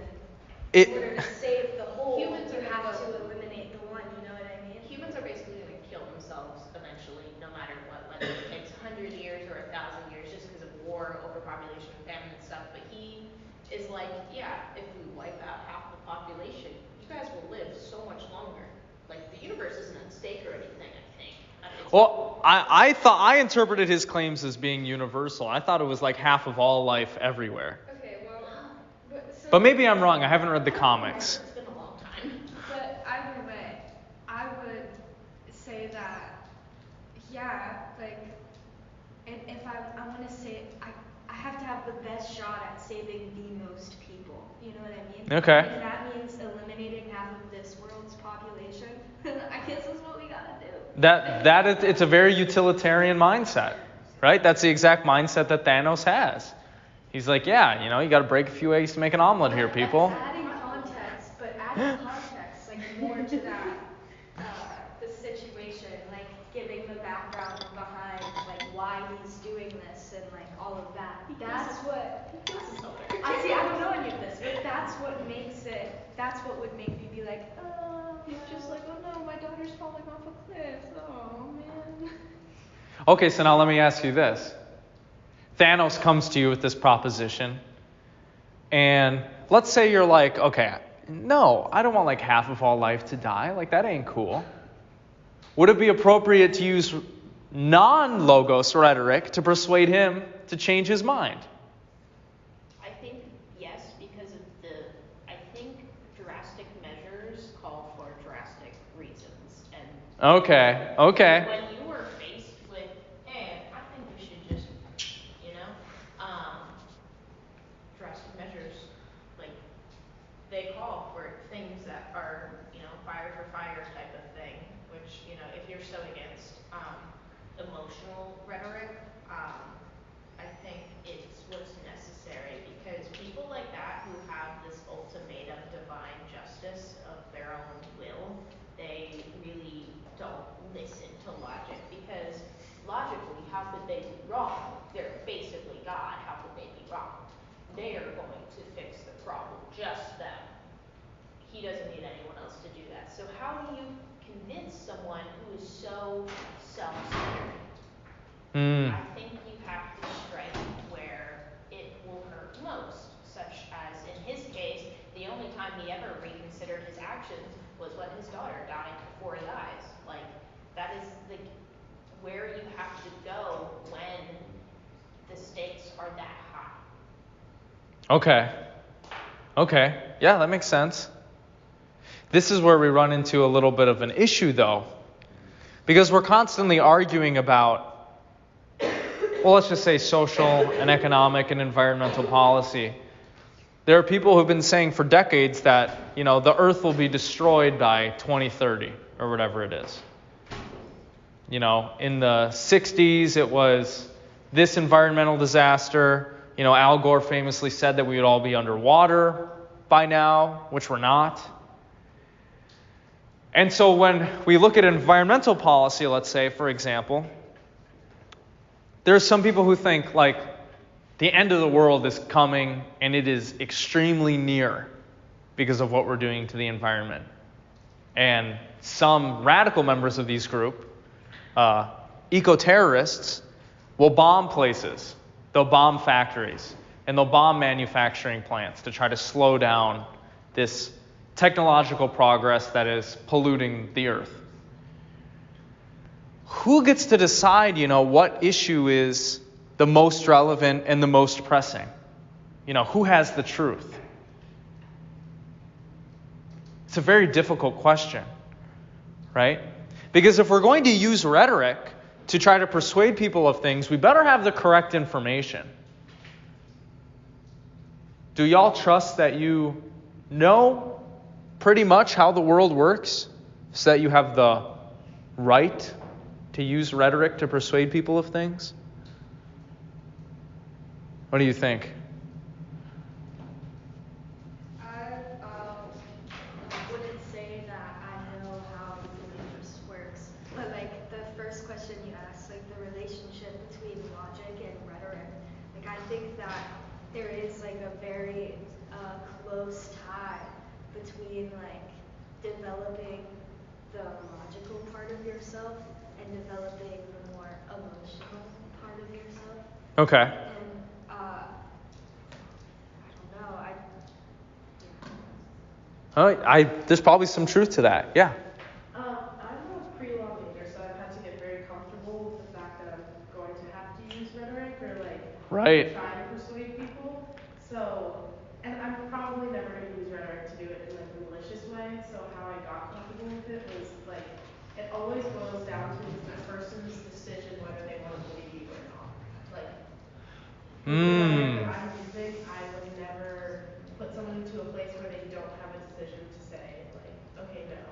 S1: it-
S3: in order to save the whole,
S4: Humans
S3: you
S4: are
S3: have
S4: gonna-
S3: to eliminate the one, you know what I mean?
S4: Humans are basically gonna kill themselves eventually, no matter what, whether it takes 100 years or 1,000 years, just because of war, overpopulation, famine and stuff. But he is like, yeah, if we wipe out half the population, you guys will live so much longer. Like, the universe isn't at stake or anything, I think. It's
S1: Well, I thought I interpreted his claims as being universal. I thought it was like half of all life everywhere.
S3: Okay, well,
S1: But maybe I'm wrong. I haven't read the comics.
S4: It's been a long time.
S3: But either way, I would say that, yeah, like, and if I want to say, I have to have the best shot at saving the most people. You know what I mean?
S1: Okay.
S3: If that means eliminating half of this world's population, I guess that's what we gotta do.
S1: It's a very utilitarian mindset, right? That's the exact mindset that Thanos has. He's like, yeah, you got to break a few eggs to make an omelet here, people.
S3: Adding context, like more to that, the situation, like giving the background behind, like why he's doing this and like all of that. That's what. I see. I don't know any of this, but that's what makes it. That's what would make me be like, oh, he's just like, oh no, my daughter's falling off a cliff. Oh man.
S1: Okay, so now let me ask you this. Thanos comes to you with this proposition, and let's say you're like, okay, no, I don't want like half of all life to die. Like, that ain't cool. Would it be appropriate to use non-logos rhetoric to persuade him to change his mind?
S4: I think yes, because of I think drastic measures call for drastic reasons. And
S1: Okay.
S4: when you are faced with, hey, I think we should just, drastic measures, like, they call for things that are, fire for fire type of thing, which, if you're so against emotional rhetoric, I think it's what's necessary, because people like that who have this ultimatum divine justice of their own will, they really don't listen to logic, because logically, how could they be wrong? They're basically God. How could they be wrong? They are going to fix the problem, just them. He doesn't need anyone else to do that. So how do you convince someone who is so self-centered? I think you have to strike where it will hurt most, such as in his case, the only time he ever reconsidered his actions was when his daughter died before his eyes. Like, that is where you have to go when the stakes are that high.
S1: Okay. Yeah, that makes sense. This is where we run into a little bit of an issue, though, because we're constantly arguing about, well, let's just say social and economic and environmental policy. There are people who've been saying for decades that, the earth will be destroyed by 2030 or whatever it is. In the 60s, it was this environmental disaster. Al Gore famously said that we would all be underwater by now, which we're not. And so when we look at environmental policy, let's say, for example, there are some people who think, like, the end of the world is coming and it is extremely near because of what we're doing to the environment. And some radical members of these group, eco-terrorists, will bomb places. They'll bomb factories. And they'll bomb manufacturing plants to try to slow down this technological progress that is polluting the earth. Who gets to decide, what issue is the most relevant and the most pressing? Who has the truth? It's a very difficult question, right? Because if we're going to use rhetoric to try to persuade people of things, we better have the correct information. Do y'all trust that you know pretty much how the world works so that you have the right to use rhetoric to persuade people of things? What do you think?
S3: I wouldn't say that I know how the universe works, but like the first question you asked, like the relationship between logic and rhetoric, like I think that there is like a very close tie between like developing the logical part of yourself and developing the more emotional part of yourself.
S1: Okay.
S3: And I don't know,
S1: There's probably some truth to that. Yeah.
S5: I'm a pretty long leader, so I've had to get very comfortable with the fact that I'm going to have to use rhetoric or like
S1: Right.
S5: try to persuade people. So, and I'm probably never going to use rhetoric to do it in like a malicious way. So how I got comfortable with it was like it always boils down to the person's decision whether they want to believe you or not. Like the rhetoric that I'm using, I would never put someone into a place where they don't have a decision to say, like, okay, no.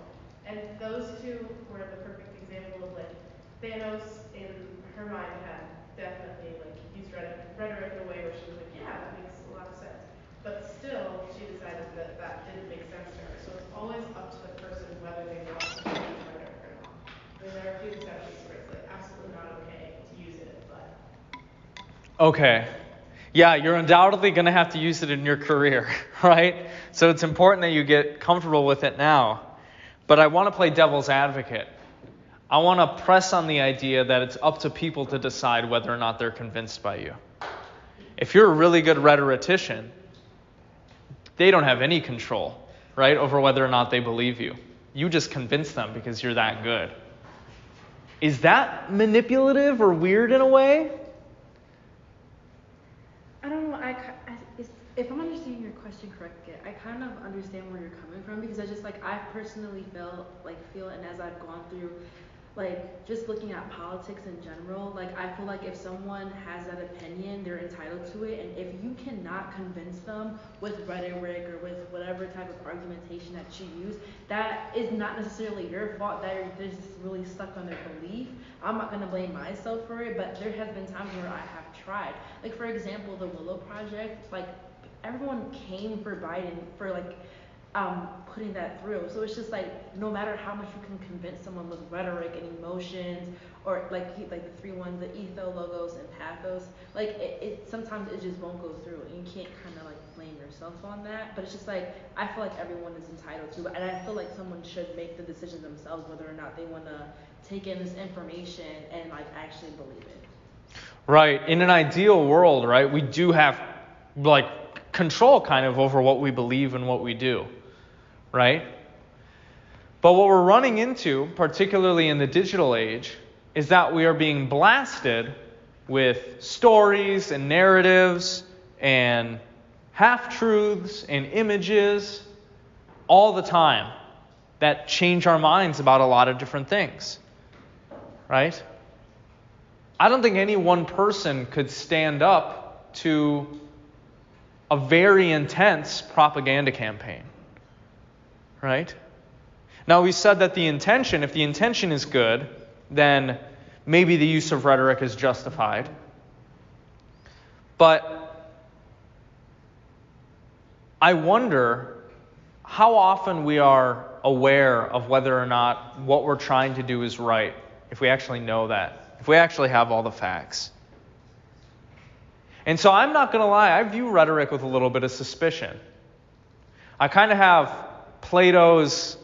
S5: And those two were the perfect example of like Thanos in her mind had definitely like used rhetoric in a way where she was like, yeah, that makes a lot of sense. But still, she decided that that didn't make sense to her. So it's always up to the person whether they want to use rhetoric or not. I mean, there are a few exceptions where it's like absolutely not okay to use it, but.
S1: Okay. Yeah, you're undoubtedly going to have to use it in your career, right? So it's important that you get comfortable with it now. But I want to play devil's advocate. I want to press on the idea that it's up to people to decide whether or not they're convinced by you. If you're a really good rhetorician, they don't have any control, right, over whether or not they believe you. You just convince them because you're that good. Is that manipulative or weird in a way?
S6: I don't know. If I'm understanding your question correctly, I kind of understand where you're coming from because I personally feel, and as I've gone through, like just looking at politics in general, like I feel like if someone has that opinion, they're entitled to it, and if you cannot convince them with rhetoric or with whatever type of argumentation that you use, that is not necessarily your fault that they're just really stuck on their belief. I'm not gonna blame myself for it, but there has been times where I have tried. Like for example, the Willow Project, like everyone came for Biden for putting that through. So it's just like no matter how much you can convince someone with rhetoric and emotions, or like the three ones, the etho, logos, and pathos, like it sometimes it just won't go through, and you can't kind of like blame yourself on that. But it's just like I feel like everyone is entitled to, and I feel like someone should make the decision themselves whether or not they want to take in this information and like actually believe it.
S1: Right. In an ideal world, right, we do have like control kind of over what we believe and what we do, right? But what we're running into, particularly in the digital age, is that we are being blasted with stories and narratives and half-truths and images all the time that change our minds about a lot of different things, right? I don't think any one person could stand up to a very intense propaganda campaign, right? Now, we said that if the intention is good, then maybe the use of rhetoric is justified. But I wonder how often we are aware of whether or not what we're trying to do is right, if we actually know that, if we actually have all the facts. And so I'm not going to lie, I view rhetoric with a little bit of suspicion. I kind of have Plato's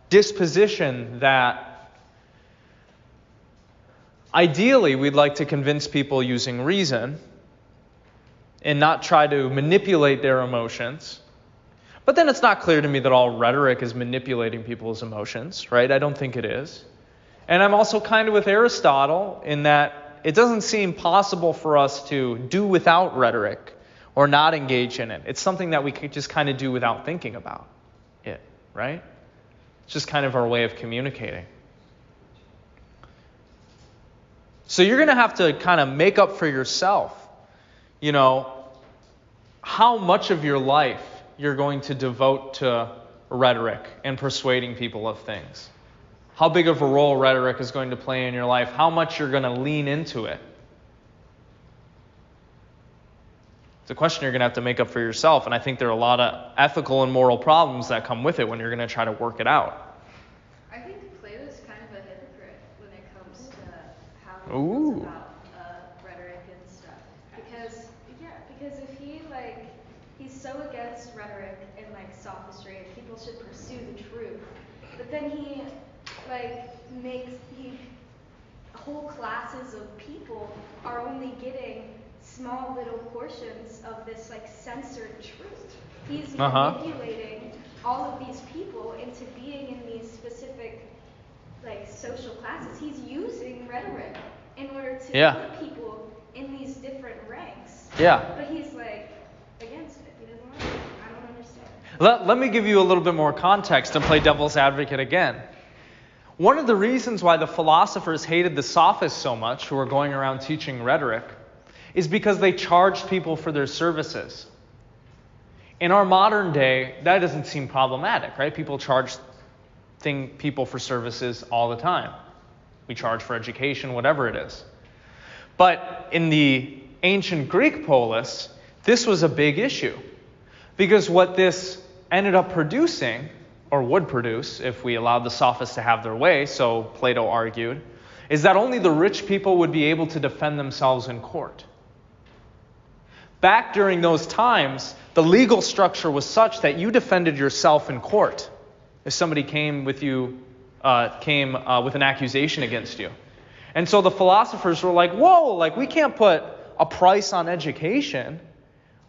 S1: disposition that ideally we'd like to convince people using reason and not try to manipulate their emotions. But then it's not clear to me that all rhetoric is manipulating people's emotions, right? I don't think it is. And I'm also kind of with Aristotle in that it doesn't seem possible for us to do without rhetoric or not engage in it. It's something that we could just kind of do without thinking about it, right? It's just kind of our way of communicating. So you're going to have to kind of make up for yourself, how much of your life you're going to devote to rhetoric and persuading people of things. How big of a role rhetoric is going to play in your life, how much you're going to lean into it. It's a question you're going to have to make up for yourself, and I think there are a lot of ethical and moral problems that come with it when you're going to try to work it out.
S3: I think Plato's kind of a hypocrite when it comes to how he
S1: Ooh.
S3: feels about rhetoric and stuff. Because if he's so against rhetoric and like sophistry, and people should pursue the truth, but then he makes whole classes of people are only getting small little portions of this like censored truth. He's manipulating all of these people into being in these specific like social classes. He's using rhetoric in order to put people in these different ranks.
S1: Yeah.
S3: But he's like against it. He doesn't like it. I don't understand.
S1: Let me give you a little bit more context and play devil's advocate again. One of the reasons why the philosophers hated the sophists so much, who were going around teaching rhetoric, is because they charged people for their services. In our modern day, that doesn't seem problematic, right? People charge people for services all the time. We charge for education, whatever it is. But in the ancient Greek polis, this was a big issue. Because what this ended up producing, or would produce if we allowed the sophists to have their way, so Plato argued, is that only the rich people would be able to defend themselves in court. Back during those times, the legal structure was such that you defended yourself in court if somebody came with an accusation against you. And so the philosophers were like, whoa, like we can't put a price on education.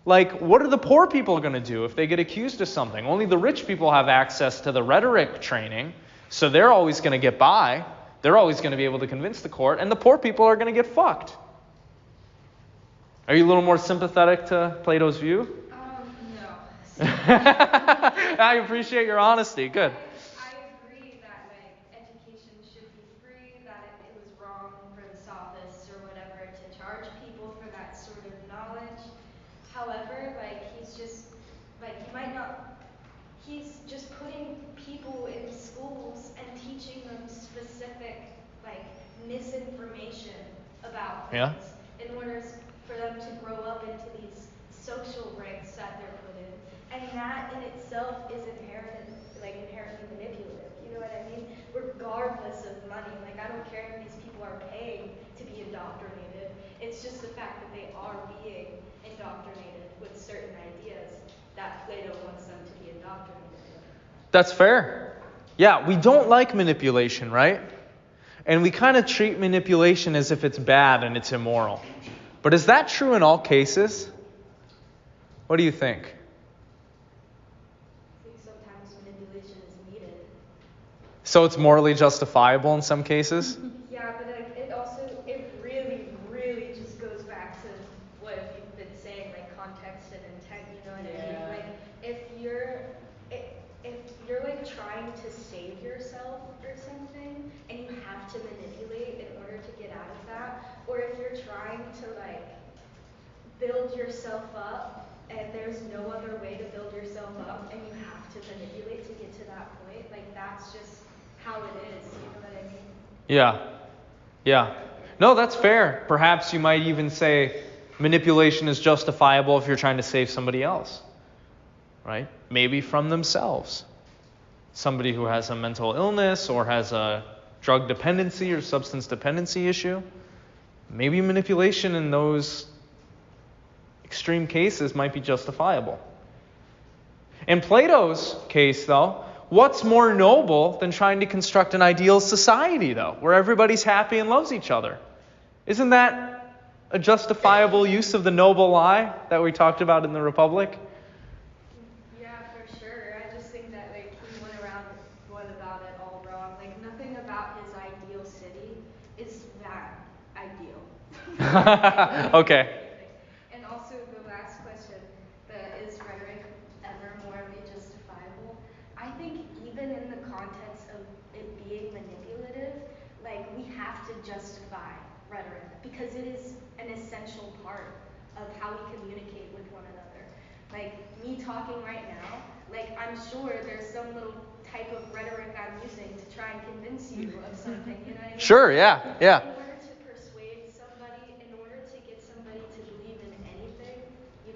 S1: Like, what are the poor people going to do if they get accused of something? Only the rich people have access to the rhetoric training, so they're always going to get by. They're always going to be able to convince the court, and the poor people are going to get fucked. Are you a little more sympathetic to Plato's view?
S3: No.
S1: I appreciate your honesty. Good.
S3: I agree that education should be free, that it was wrong for the sophists or whatever to charge people for that sort of knowledge. However, he's just putting people in schools and teaching them specific misinformation about things in order for them to grow up into these social ranks that they're put in. And that in itself is inherently manipulative. You know what I mean? Regardless of money. I don't care if these people are paying to be indoctrinated. It's just the fact that they are being indoctrinated with certain ideas that Plato wants them to be indoctrinated with.
S1: That's fair. Yeah, we don't like manipulation, right? And we kind of treat manipulation as if it's bad and it's immoral. But is that true in all cases? What do you think?
S3: I think sometimes manipulation is needed.
S1: So it's morally justifiable in some cases?
S3: Yeah, but it really just goes back to what you've been saying, context and intent, you know what I mean? If you're trying to save yourself or something, and you have to manipulate in order to get out of that, or if you're trying to build yourself up, and there's no other way to build yourself up, and you have to manipulate to get to that point, that's just how it is, you know what I mean?
S1: Yeah. No, that's fair. Perhaps you might even say manipulation is justifiable if you're trying to save somebody else, right? Maybe from themselves. Somebody who has a mental illness or has a drug dependency or substance dependency issue. Maybe manipulation in those extreme cases might be justifiable. In Plato's case, though, what's more noble than trying to construct an ideal society, though, where everybody's happy and loves each other? Isn't that a justifiable use of the noble lie that we talked about in the Republic?
S3: Yeah, for sure. I just think that he went about it all wrong. Nothing about his ideal city is that ideal.
S1: Okay.
S3: And also the last question, is rhetoric ever morally justifiable? I think even in the context of it being manipulative, we have to justify rhetoric because it is an essential part of how we communicate with one another. Me talking right now, I'm sure there's some little type of rhetoric I'm using to try and convince you of something, you know what I mean?
S1: Sure, yeah.
S3: In order to persuade somebody, in order to get somebody to believe in anything, you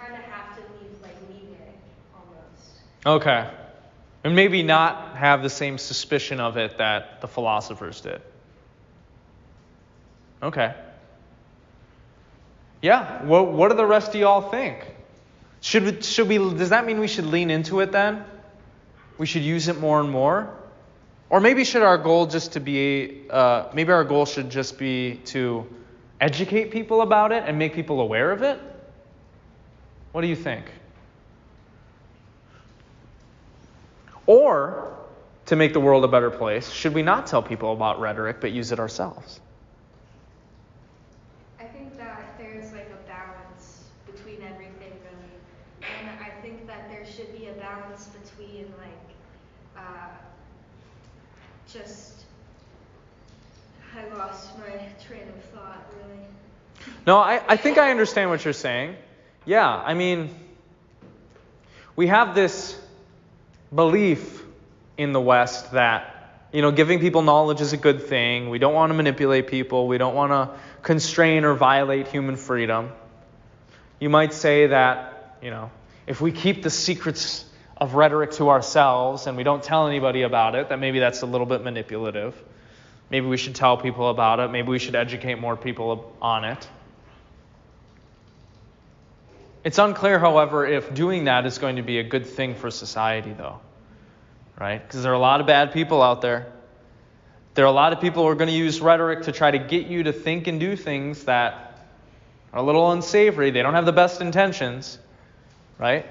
S3: kind of have to leave it almost.
S1: Okay. And maybe not have the same suspicion of it that the philosophers did. Okay. Yeah. What do the rest of y'all think? Should we? Does that mean we should lean into it then? We should use it more and more? Or maybe should our goal just to be? Maybe our goal should just be to educate people about it and make people aware of it? What do you think? Or, to make the world a better place, should we not tell people about rhetoric but use it ourselves?
S3: I think that there's a balance between everything really. And I think that there should be a balance between I lost my train of thought really.
S1: No, I think I understand what you're saying. Yeah, I mean, we have this belief in the West that, giving people knowledge is a good thing. We don't want to manipulate people. We don't want to constrain or violate human freedom. You might say that, if we keep the secrets of rhetoric to ourselves and we don't tell anybody about it, that maybe that's a little bit manipulative. Maybe we should tell people about it. Maybe we should educate more people on it. It's unclear, however, if doing that is going to be a good thing for society, though. Right? Because there are a lot of bad people out there. There are a lot of people who are going to use rhetoric to try to get you to think and do things that are a little unsavory. They don't have the best intentions. Right?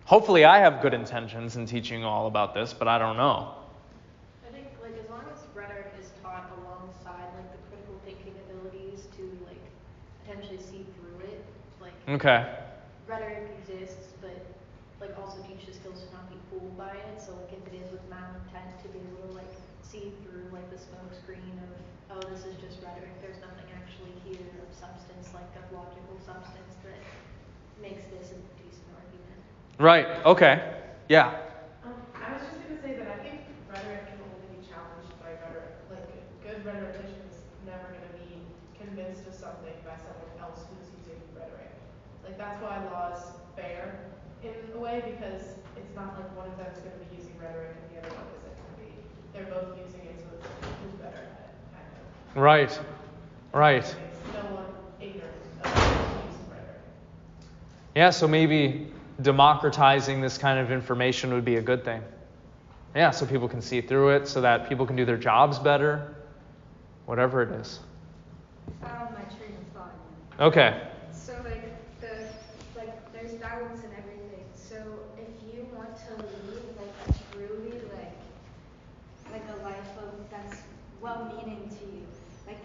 S1: Hopefully I have good intentions in teaching you all about this, but I don't know.
S4: I think as long as rhetoric is taught alongside the critical thinking abilities to potentially see through it,
S1: Okay.
S4: rhetoric exists, but also teach the skills to not be fooled by it. So if it is with malintent, to be able to see through the smoke screen of, oh, this is just rhetoric, there's nothing actually here of substance, of logical substance that makes this a decent argument.
S1: Right. Okay. Yeah.
S5: I was just going to say that I think rhetoric can only be challenged by rhetoric. A good rhetorician is never going to be convinced of something by someone else who's using rhetoric. That's why law is fair in a way, because it's not one of them is going to be using rhetoric and the other one isn't going to be. They're both using it, so it's who's better at it, kind of.
S1: Right. Right.
S5: It's no one ignorant of using rhetoric.
S1: Yeah, so maybe democratizing this kind of information would be a good thing. Yeah, so people can see through it, so that people can do their jobs better, whatever it is.
S3: Found my train of thought.
S1: Okay.
S3: So there's balance in everything. So if you want to lead a truly a life that's well-meaning to you, you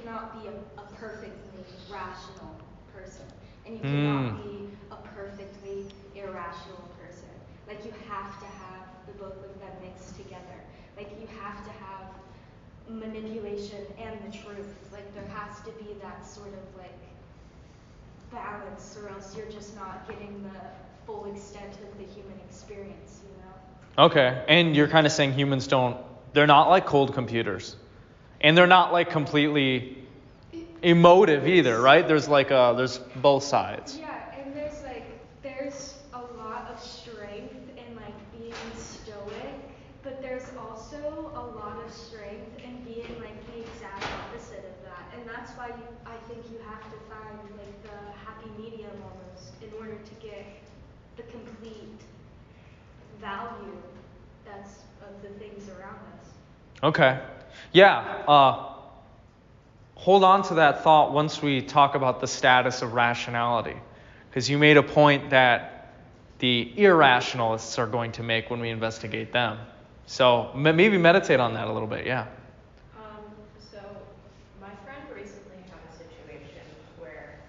S3: cannot be a perfectly rational person, and you cannot be a perfectly irrational person. You have to have the both of them mixed together. You have to have manipulation and the truth. There has to be that sort of balance, or else you're just not getting the full extent of the human experience,
S1: Okay, and you're kind of saying humans they're not like cold computers. And they're not completely emotive either, right? There's there's both sides.
S3: Yeah, and there's a lot of strength in being stoic, but there's also a lot of strength in being the exact opposite of that. And that's why I think you have to find the happy medium almost in order to get the complete value of the things around us.
S1: Okay. Yeah. Hold on to that thought once we talk about the status of rationality. Because you made a point that the irrationalists are going to make when we investigate them. So maybe meditate on that a little bit, yeah.
S4: So my friend recently had a situation where,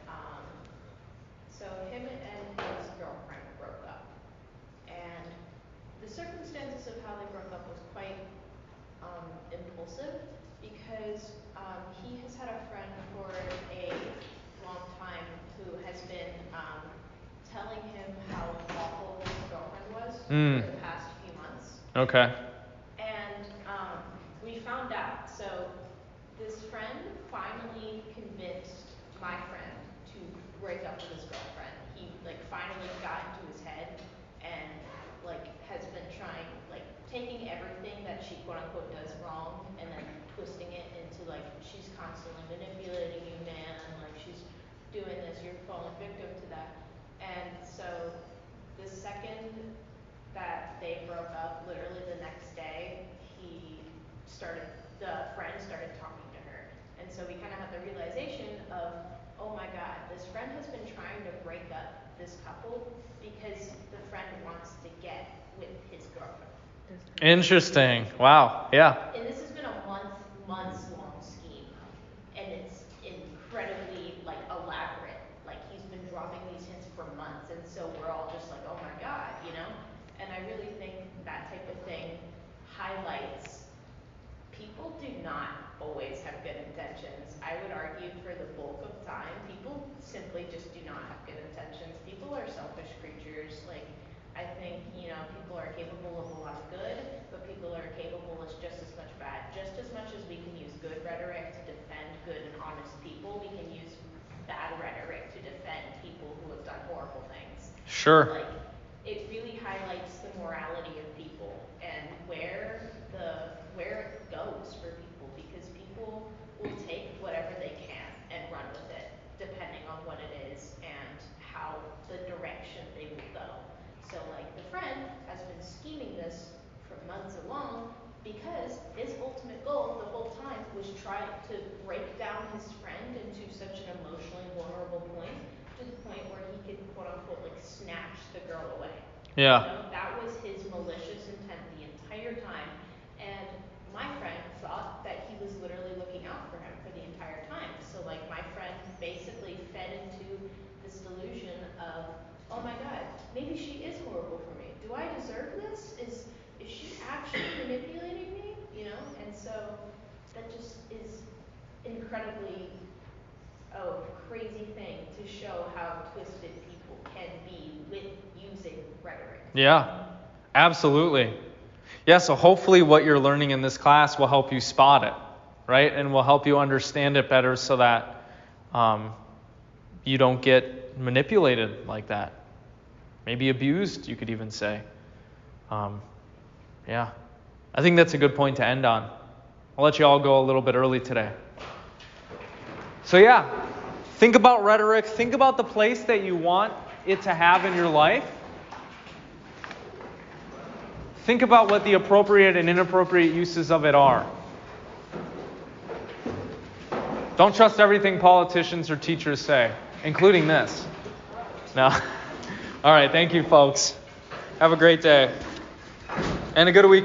S4: so him and his girlfriend broke up. And the circumstances of how they broke up was quite impulsive, because he has had a friend for a long time who has been telling him how awful his girlfriend was for the past few months.
S1: Okay.
S4: And we found out. So this friend finally convinced my friend to break up with his girlfriend. finally got into his head and like has been trying, like taking everything that she quote unquote does wrong and then twisting it into like she's constantly manipulating you, man, like she's doing this, you're falling victim to that. And so the second that they broke up, literally the next day, the friend started talking to her. And so we kind of had the realization of, oh my God, this friend has been trying to break up this couple because the friend wants to get with his girlfriend.
S1: Interesting. Wow. Yeah.
S4: And this has been a months long scheme. And it's incredibly like elaborate. Like he's been dropping these hints for months. And so we're all just like, oh my God, you know? And I really think that type of thing highlights people do not always have good intentions. I would argue for the bulk of time, people simply just do not have good intentions. People are selfish creatures. Like, I think, you know, people are capable of a lot of good, but people are capable of just as much bad. Just as much as we can use good rhetoric to defend good and honest people, we can use bad rhetoric to defend people who have done horrible things.
S1: Sure.
S4: Like, it really highlights the morality of people and where it goes for people, because people will take whatever they can and run with it, depending on what it is and how the direction they will go. So like the friend has been scheming this for months along because his ultimate goal the whole time was trying to break down his friend into such an emotionally vulnerable point, to the point where he could quote unquote like snatch the girl away.
S1: Yeah.
S4: You know, that was his malicious intent the entire time. And my friend thought that he was literally looking out for him for the entire time. So like my friend basically fed into this delusion of, oh my God, maybe she is horrible for me. Do I deserve this? Is she actually manipulating me? You know? And so that just is incredibly a crazy thing to show how twisted people can be with using rhetoric.
S1: Yeah. Absolutely. Yeah, so hopefully what you're learning in this class will help you spot it, right? And will help you understand it better so that you don't get manipulated like that. Maybe abused, you could even say. Yeah. I think that's a good point to end on. I'll let you all go a little bit early today. So yeah, think about rhetoric. Think about the place that you want it to have in your life. Think about what the appropriate and inappropriate uses of it are. Don't trust everything politicians or teachers say, including this. No. All right, thank you, folks. Have a great day and a good weekend.